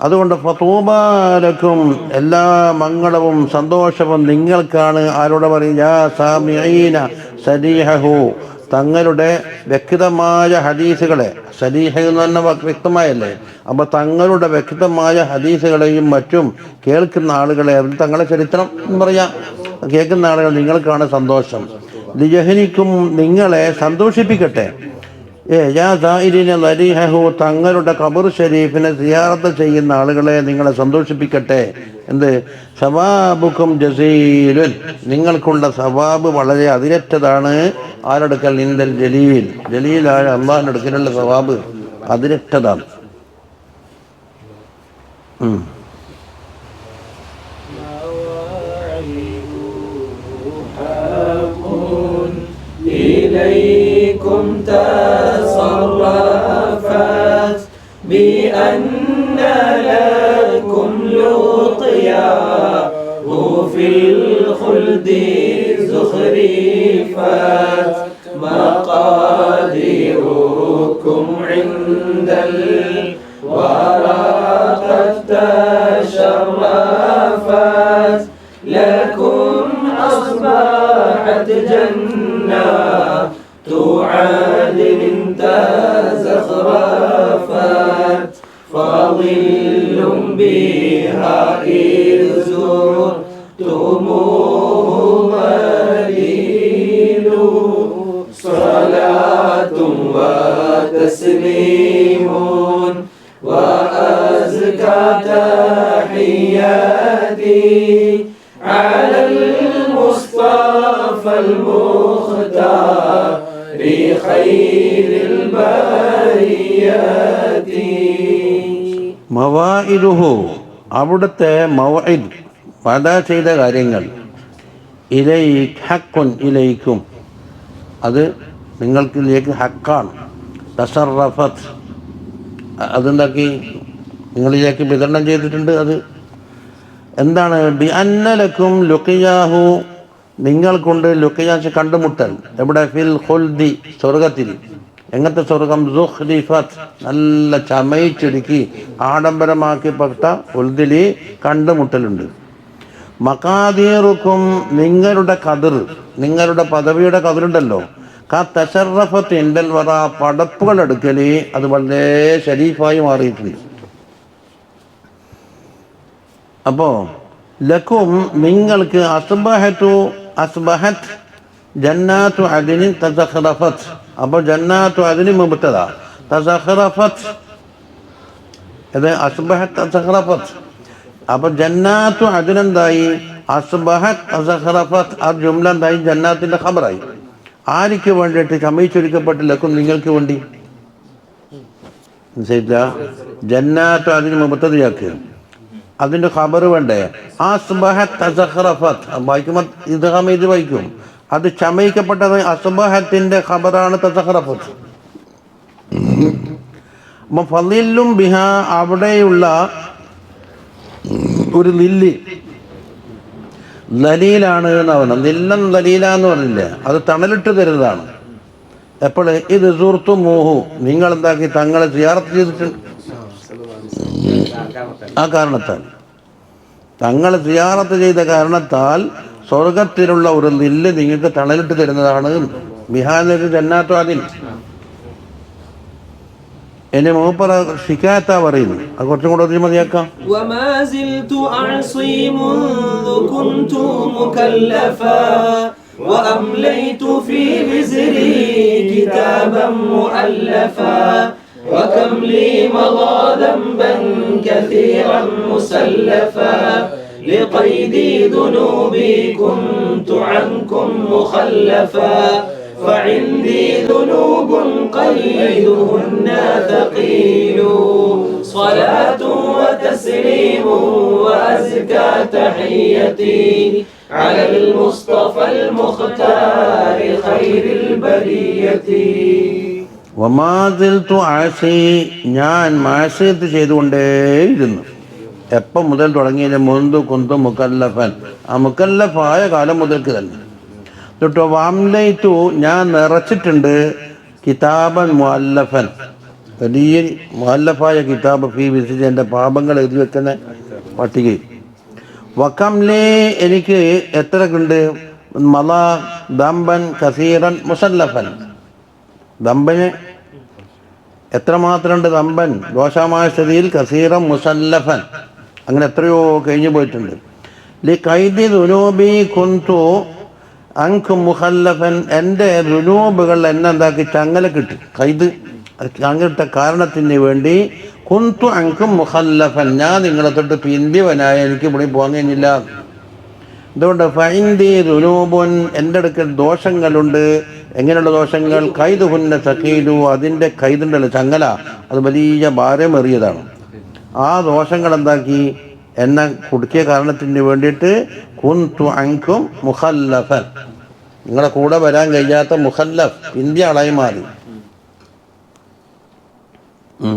അതുകൊണ്ട് ഫതൂബാലക്കും, എല്ലാ മംഗളവും സന്തോഷവും നിങ്ങൾക്കാണ്. ആരോടെ പറയും? യാ സാമിഈന സരീഹു, തങ്ങളുടെ വ്യക്തമായ ഹദീസുകളെ. സരീഹ എന്ന് പറഞ്ഞാൽ വ്യക്തമായല്ലേ. അപ്പോൾ തങ്ങളുടെ വ്യക്തമായ ഹദീസുകളെയും മറ്റും കേൾക്കുന്ന ആളുകളെ, അവർ തങ്ങളെ ചരിത്രം എന്ന് പറയാം, കേൾക്കുന്ന ആളുകൾ നിങ്ങൾക്കാണ് സന്തോഷം. ലിയഹ്നിക്കും, നിങ്ങളെ സന്തോഷിപ്പിക്കട്ടെ. യാ സായിരിന ലരീഹു, തങ്ങളുടെ ഖബർ ഷരീഫിനെ സിയാറത്ത് ചെയ്യുന്ന ആളുകളെ നിങ്ങളെ സന്തോഷിപ്പിക്കട്ടെ. എന്ത്? സവാബുക്കും ജസീലുൻ, നിങ്ങൾക്കുള്ള സവാബ് വളരെ അതിരറ്റതാണ്. ആരടുക്കൽ? നിന്തൽ ജലീൽ, ജലീലായ അള്ളാഹിൻ്റെ അടുക്കലുള്ള സവാബ് അതിരറ്റതാണ്. إليكم تصرفت بأن لكم لقيا في الخلد زخرفت مقاديركم عند الورى قد تشرفت لكم أصبحت جنات عدن تزخرفت فظل بها إذ زرتموه مليل صلاة وتسليم وأزكى تحياتي على المصطفى المختار خير البريات. മവാഇദുഹു, അവിടുത്തെ മവഇദ്, വഅദ ചെയ്ത കാര്യങ്ങൾ. ഇലൈക് ഹഖ്കുൻ, ഇലൈക്കും, അത് നിങ്ങൾക്കിലേക്ക് ഹക്കാണ്. തസറഫത്ത്, അതുണ്ടാക്കി നിങ്ങളിലേക്ക് വിതരണം ചെയ്തിട്ടുണ്ട്. അത് എന്താണ്? ബി അന്നലക്കും ലുഖിയാഹു, നിങ്ങൾക്കുണ്ട് ലുഖിയാസ്, കണ്ടുമുട്ടൽ. എവിടെ? ഫിൽ ഖുൽദി, സ്വർഗത്തിൽ. എങ്ങനത്തെ സ്വർഗം? സുഖ്രിഫത്ത്, നല്ല ചമയിച്ചൊരുക്കി ആഡംബരമാക്കിപ്പെട്ട ഖുൽദിൽ കണ്ടുമുട്ടലുണ്ട്. മഖാദീറുക്കും, നിങ്ങളുടെ ഖദർ, നിങ്ങളുടെ പദവിയുടെ ഖദറുണ്ടല്ലോ. തശറഫത്ത് ഇൻഡൽ വറ, പടപ്പുകൾ എടുക്കൽ അത് വളരെ ഷരീഫായി മാറിയിട്ടുണ്ട്. അപ്പോൾ ലക്കും, നിങ്ങൾക്ക് അസ്ബഹത്ത് ജന്നാത്തു അദ്നിൻ തസഖറഫത്ത്. അപ്പോൾ ജന്നാത്തു അദ്നി മുബ്തദാ, തസഖറഫത്ത് ഇത് അസ്ബഹത്ത് തസഖറഫത്ത്. അപ്പോൾ ജന്നാത്തു അദ്ൻ എന്തായി? അസ്ബഹത് അസഖറഫത്ത് ആ ജുംല എന്തായി ജന്നാത്തിന്റെ ഖബറായി. ആർക്ക് വേണ്ടിയിട്ട് ചമയിച്ചൊരുക്കപ്പെട്ട ലക്കും നിങ്ങൾക്ക് വേണ്ടി മനസ്സിലായില്ല. ജന്നാത്ത് അതിന് മുബത്തദിയാക്കുക, അതിന്റെ ഖബർ വേണ്ടേ. അസ്ബഹത് അസഖറഫത്ത് വായിക്കുമ്പോൾ ഇത് വായിക്കും, അത് ചമയിക്കപ്പെട്ടത് അസ്ബഹത്തിന്റെ ഖബറാണ് തസഖറഫത്ത്. അപ്പം ഫളില്ലും ബിഹ അവിടെയുള്ള ഒരു ലില്ലി ദലീലാണ് എന്ന് പറഞ്ഞു. നില്ലം ദലീല എന്ന് പറഞ്ഞില്ലേ, അത് തണലിട്ട് തരുന്നതാണ്. എപ്പോൾ ഇത് സുഹൃത്തു മോഹു നിങ്ങൾ എന്താക്കി തങ്ങളെ സിയാറത്ത് ചെയ്തിട്ടുണ്ട്. ആ കാരണത്താൽ തങ്ങളെ സിയാറത്ത് ചെയ്ത കാരണത്താൽ സ്വർഗത്തിലുള്ള ഒരു ലില്ല് നിങ്ങൾക്ക് തണലിട്ട് തരുന്നതാണ്. ബിഹാനൊരു ജന്നാത്തു അതിൽ എന്നെ മൂപ്പറ ശിക്കായത്താ പറയുന്നു. അത് കുറച്ചും കൂടെ ഒത്തിരി മതിയാക്കാം. وما زلت أعصي منذ كنت مكلفا وأمليت في وزري كتابا مؤلفا وكم لي مضى ذنبا كثيرا مسلفا لقيد ذنوبي كنت عنكم مخلفا فعندي ذنوب قيدهن ثقيل صلاة وتسليم وأزكى تحيتي على المصطفى المختار خير البرية. വമാസിൽതു ആസി ഞാൻ മാസിയത്ത് ചെയ്തുകൊണ്ടേയിരുന്നു. എപ്പം മുതൽ തുടങ്ങിയതിന് മുൻപ് കുന്തു മുക്കല്ലഫൻ ആ മുക്കല്ലഫായ കാലം മുതൽക്ക് തന്നെ തൊട്ടോ. വാംലൈത്തു ഞാൻ നിറച്ചിട്ടുണ്ട് കിതാബൻ മുഅല്ലഫൻ വലിയ മുഅല്ലഫായ കിതാബ് ഫീ വിസിജ് എൻ്റെ പാപങ്ങൾ എഴുതി വെക്കുന്ന പട്ടിക. വക്കംലേ എനിക്ക് എത്രക്കുണ്ട് മല ദമ്പൻ കസീറൻ മുസല്ലഫൻ ദമ്പന് എത്രമാത്രമുണ്ട് ദമ്പൻ ദോഷമായ സ്ഥിതിയിൽ കസീറൻ മുസല്ലഫൻ അങ്ങനെ എത്രയോ കഴിഞ്ഞു പോയിട്ടുണ്ട്. ലി കൈദി ദുനൂബി കുന്തു അൻകും മുഖല്ലഫൻ എൻ്റെ ദുനൂബുകൾ എന്നെ എന്താക്കി ചങ്ങല കിട്ടി. കൈദ് ചങ്ങലിട്ട കാരണത്തിന് വേണ്ടി കുന്തു അൻകും മുഖല്ലഫൻ ഞാൻ നിങ്ങളെ തൊട്ട് പിന്തിവനായ എനിക്ക് ഇവിടെ പോകാൻ കഴിഞ്ഞില്ല. എന്തുകൊണ്ട് ഫൈന്തി ദുനൂബുൻ എൻ്റെ അടുക്കൽ ദോഷങ്ങളുണ്ട്. എങ്ങനെയുള്ള ദോഷങ്ങൾ? കൈദ് ഹുന്ന സഖീലു അതിൻ്റെ കൈതുണ്ടല്ലോ ചങ്ങല അത് വലിയ ഭാരമേറിയതാണ്. ആ ദോഷങ്ങൾ എന്താക്കി എന്നെ കുടുക്കിയ കാരണത്തിന് വേണ്ടിയിട്ട് കുന്തു അൻകും മുഖല്ലഫൻ നിങ്ങളുടെ കൂടെ വരാൻ കഴിയാത്ത മുഖല്ലഫ് ഇന്ത്യ ആളായി മാറി.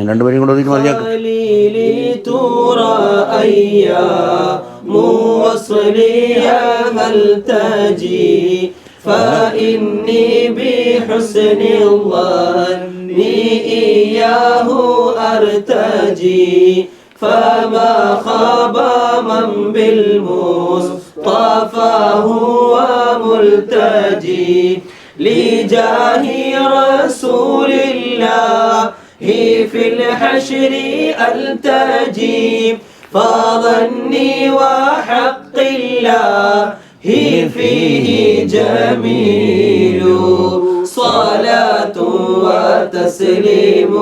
രണ്ടുപേരും കൂടെ മതിയാക്കും. فإني بحسن الظن إياه أرتجي فما خاب من بالمصطفى هو ملتجي لجاه رسول الله في الحشر ألتجي فظني وحق الله فيه جميل صلاة وتسليم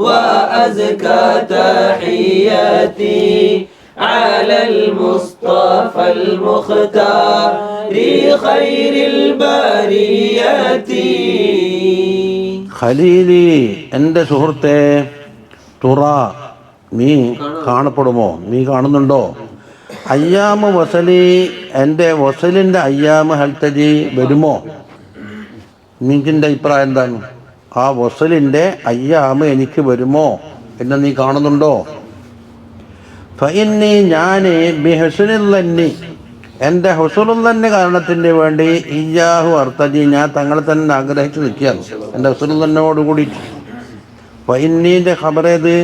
وأزكى تحياتي على المصطفى المختار خير البرية. ഖലീലി എൻ്റെ സുഹൃത്തെ തുറ നീ കാണപ്പെടുമോ? നീ കാണുന്നുണ്ടോ? അയ്യാമ് വസലി എൻ്റെ വസലിൻ്റെ അയ്യാമ് ഹൽത്തജി വരുമോ? നിൻ്റെ അഭിപ്രായം എന്താണ്? ആ വസലിൻ്റെ അയ്യാമ് എനിക്ക് വരുമോ എന്നെ നീ കാണുന്നുണ്ടോ? ഫഇന്നി ഞാൻ ബിഹുസ്നില്ലന്നി എൻ്റെ ഹുസ്നുല്ലന്നെ കാരണത്തിൻ്റെ വേണ്ടി ഇയ്യാഹു അർത്തജി ഞാൻ തങ്ങളെ തന്നെ ആഗ്രഹിച്ച് നിൽക്കുകയാണ് എൻ്റെ ഹുസ്നുല്ലന്നോട് കൂടിയിട്ട്. ഫഇന്നീൻ്റെ ഖബറേത്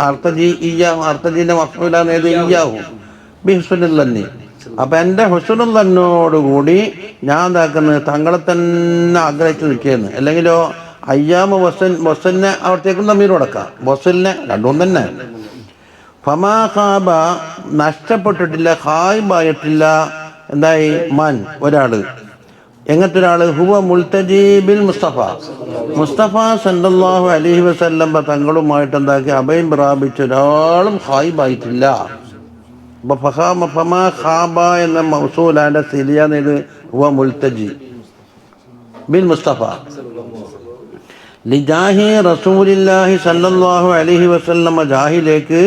അർത്തജി ഇയ്യാഹു അർത്തജീൻ്റെ മഫ്ഊലാനേത് ഇയ്യാഹു ബിഹുസ്നില്ലന്നി. അപ്പം എൻ്റെ ഹുസ്നുല്ലന്നോട് കൂടി ഞാൻ എന്താക്കുന്നത് തങ്ങളെ തന്നെ ആഗ്രഹിച്ച് നിൽക്കുകയാണ്. അല്ലെങ്കിലോ അയ്യാമ് വസലിനെ അവിടത്തേക്കും തമ്മീർ കൊടുക്കാം. വസലിനെ രണ്ടും തന്നെ ഫമാ ഖാബ നഷ്ടപ്പെട്ടിട്ടില്ല, ഖായിബായിട്ടില്ല. എന്തായി മൻ ഒരാള് എങ്ങനത്തെ ഒരാള് ഹുവ മുൽത്തജീബിൽ മുസ്തഫ മുസ്തഫ സല്ലല്ലാഹു അലൈഹി വസല്ലം തങ്ങളുമായിട്ട് എന്താക്കി അഭയം പ്രാപിച്ച ഒരാളും ഖായിബായിട്ടില്ല. അപ്പോൾ ഫമാ ഖാബ എന്ന മൗസൂലാൻ്റെ സിലിയാന്നത് ഹുവ മുൽത്തജി ബിൽ മുസ്തഫ ലിജാഹി റസൂലില്ലാഹി സല്ലല്ലാഹു അലൈഹി വസല്ലമ ജാഹിലേക്ക്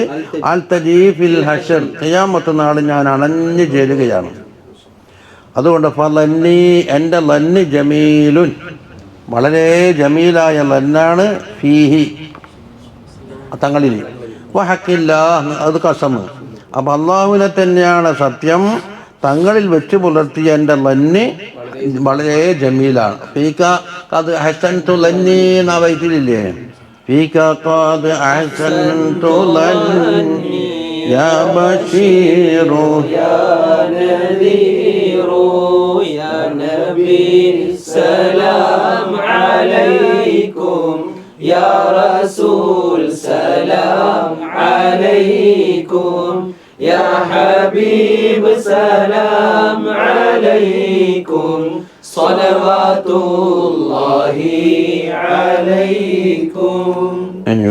അൽ തജീഫിൽ ഹഷർ ഖിയാമത്ത് നാൾ ഞാൻ അണഞ്ഞു ചേരുകയാണ്. അതുകൊണ്ട് ഫലന്നി എൻ്റെ ലന്നി ജമീലുൻ വളരെ ജമീലായ ലന്നാണ് ഫീഹി തങ്ങളിൽ വഹക്കില്ല അത് കസമ്. അപ്പം അള്ളാഹുവിനെ തന്നെയാണ് സത്യം, തങ്ങളിൽ വെച്ച് പുലർത്തിയ എൻ്റെ ലന്നി വളരെ ജമീലാണ്. ഫീക ഖദ് അഹ്സൻതു ലന്നി എന്ന വൈത്തിലില്ലേ, ഫീക ഖദ് അഹ്സൻതു ലന്നി യാ ബശീറു യാ നദീറു യാ നബി സലാം അലൈക്കും യാ റസൂൽ സലാം അലൈക്കും യാ ഹബീബ് സലാം അലൈക്കും സ്വലവാത്തുല്ലാഹി അലൈക്കും.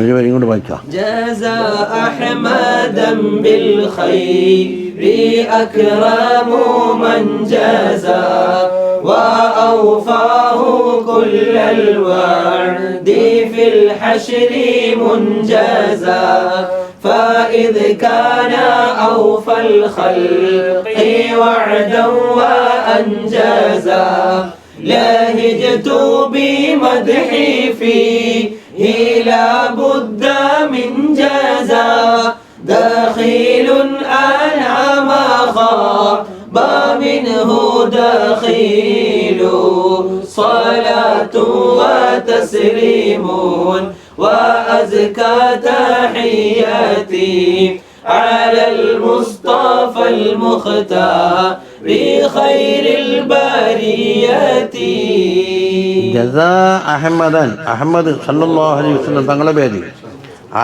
ഒരു വരി കൊണ്ട് വായിക്കാം. ജസാ അഹ്മദൻ ബിൽ ഖൈരി അക്റമു മൻ ജസാ وأوفاه كل الوعد في الحشر منجزا فإذ كان أوفى الخلق وعدا وأنجزا لهجت بمدحي فيه لا بد من جزا دخيل أنا ما خاب منه دخيل صلاة وتسليم وأزكى تحياتي على المصطفى المختار بخير البريات. ജസാ അഹമ്മദൻ അഹമ്മദ് സല്ലല്ലാഹു അലൈഹി വസല്ലം തങ്ങളെ പേര്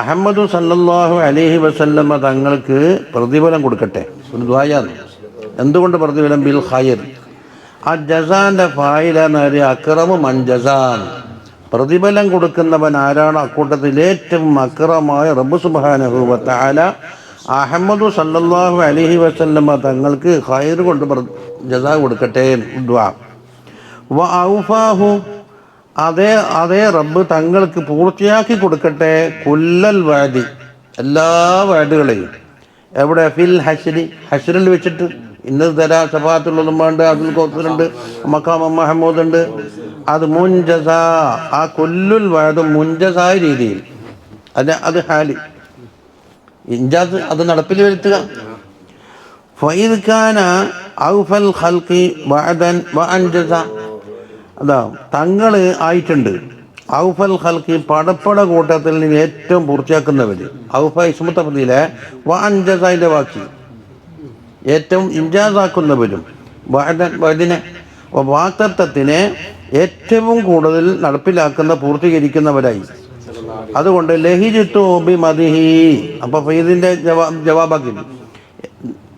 അഹമ്മദ് സല്ലല്ലാഹു അലൈഹി വസല്ലമ തങ്ങൾക്ക് പ്രതിഫലം കൊടുക്കട്ടെ. ഒരു ദുആയാണ്. എന്തുകൊണ്ട് പ്രതിഫലം? ബിൽ ഖൈർ. ആ ജസാന്റെ ഫായില എന്നൊരു അക്രമു മൻജസാൻ, പ്രതിഫലം കൊടുക്കുന്നവൻ ആരാണ്? അക്കൂട്ടത്തിൽ ഏറ്റവും അക്രമായ റബ്ബ് സുബ്ഹാനഹു വ തആല അഹമ്മദ് സല്ലല്ലാഹു അലൈഹി വസല്ലമ തങ്ങൾക്ക് ഖൈർ കൊണ്ട് ജസാ കൊടുക്കട്ടെ. ദുആ. വ ഔഫാഹു അതേ റബ്ബ് തങ്ങൾക്ക് പൂർത്തിയാക്കി കൊടുക്കട്ടെ കുല്ലൽ വാദി എല്ലാ വാദുകളെയും. എവിടെ? ഫിൽ ഹശ്രി ഹശ്രിൽ വെച്ചിട്ട്. ഇന്നത് തരാ സഫാത്തുള്ളതും വേണ്ട, അബ്ദുൽ ഖാദിറുണ്ട്, മഖാം മഹമൂദ് ഉണ്ട്. അത് മുൻജസ, ആ കൊല്ലുൽ വാദം മുൻജസായ രീതിയിൽ. അത് ഹാലി ഇൻജാസ് അത് നടപ്പിൽ വരുത്തുക. ഫഇദ് കാന ഔഫൽ ഖൽഖി വഅദൻ വഅൻജസ, അതാ തങ്ങൾ ആയിട്ടുണ്ട് ഔഫൽ ഖൽഖി പടപ്പട കൂട്ടത്തിൽ നിന്ന് ഏറ്റവും പൂർത്തിയാക്കുന്നവർ. ഔഫ ഇസ്മുത്തഫദിലെ വഅൻജസയിലെ വാക്കി ഏറ്റവും ഇൻജാസാക്കുന്നവരും വഅദിനെ വാക്തത്വത്തിനെ ഏറ്റവും കൂടുതൽ നടപ്പിലാക്കുന്ന പൂർത്തീകരിക്കുന്നവരായി. അതുകൊണ്ട് ലഹിജിത്തു ബി മദിഹി, അപ്പോൾ ഫീദിൻ്റെ ജവാബാക്കി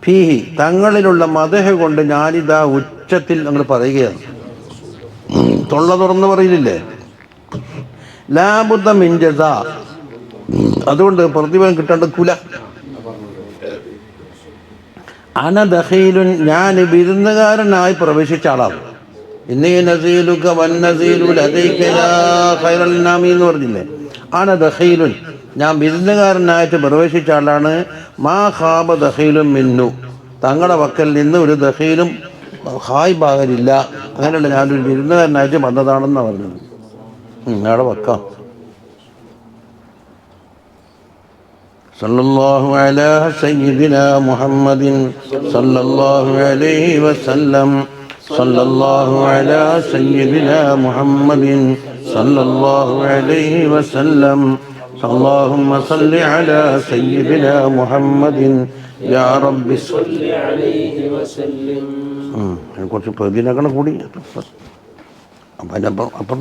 ഫീഹി തങ്ങളിലുള്ള മദഹ് കൊണ്ട് ഞാനിതാ ഉച്ചത്തിൽ നമ്മൾ പറയുകയാണ്. തൊള്ള തുറന്ന് പറയില്ലേ, ലാബുദ്ധ മിൻ ജസാ, അതുകൊണ്ട് പ്രതിഫലം കിട്ടേണ്ട കുല. അന ദഖീലുൻ, ഞാൻ വിരുന്നുകാരനായി പ്രവേശിച്ച ആളാണ്. ഇന്നീ നസീലുക വൻ നസീലു ലദൈക യാ ഖൈറൽ നാമി എന്ന് പറഞ്ഞില്ലേ. അന ദഖീലുൻ, ഞാൻ വിരുന്നുകാരനായിട്ട് പ്രവേശിച്ച ആളാണ്. മാ ഖാബ ദഖീലുൻ മിന്നു, തങ്ങളുടെ പക്കൽ നിന്ന് ഒരു ദഖീലും ഹായ് ഭാഗരില്ല. അങ്ങനെയുള്ള ഞാനൊരു വിരുന്നുകാരനായിട്ട് വന്നതാണെന്നാണ് പറഞ്ഞത്. അവിടെ വെക്കാം. സല്ലല്ലാഹു അലാ സയ്യിദിനാ മുഹമ്മദിൻ സല്ലല്ലാഹു അലൈഹി വസല്ലം. സല്ലല്ലാഹു അലാ സയ്യിദിനാ മുഹമ്മദിൻ സല്ലല്ലാഹു അലൈഹി വസല്ലം. اللهم صل على سيدنا محمد يا رب صل عليه وسلم. കുറച്ച് പ്രതിനകണം കൂടി അപ്പം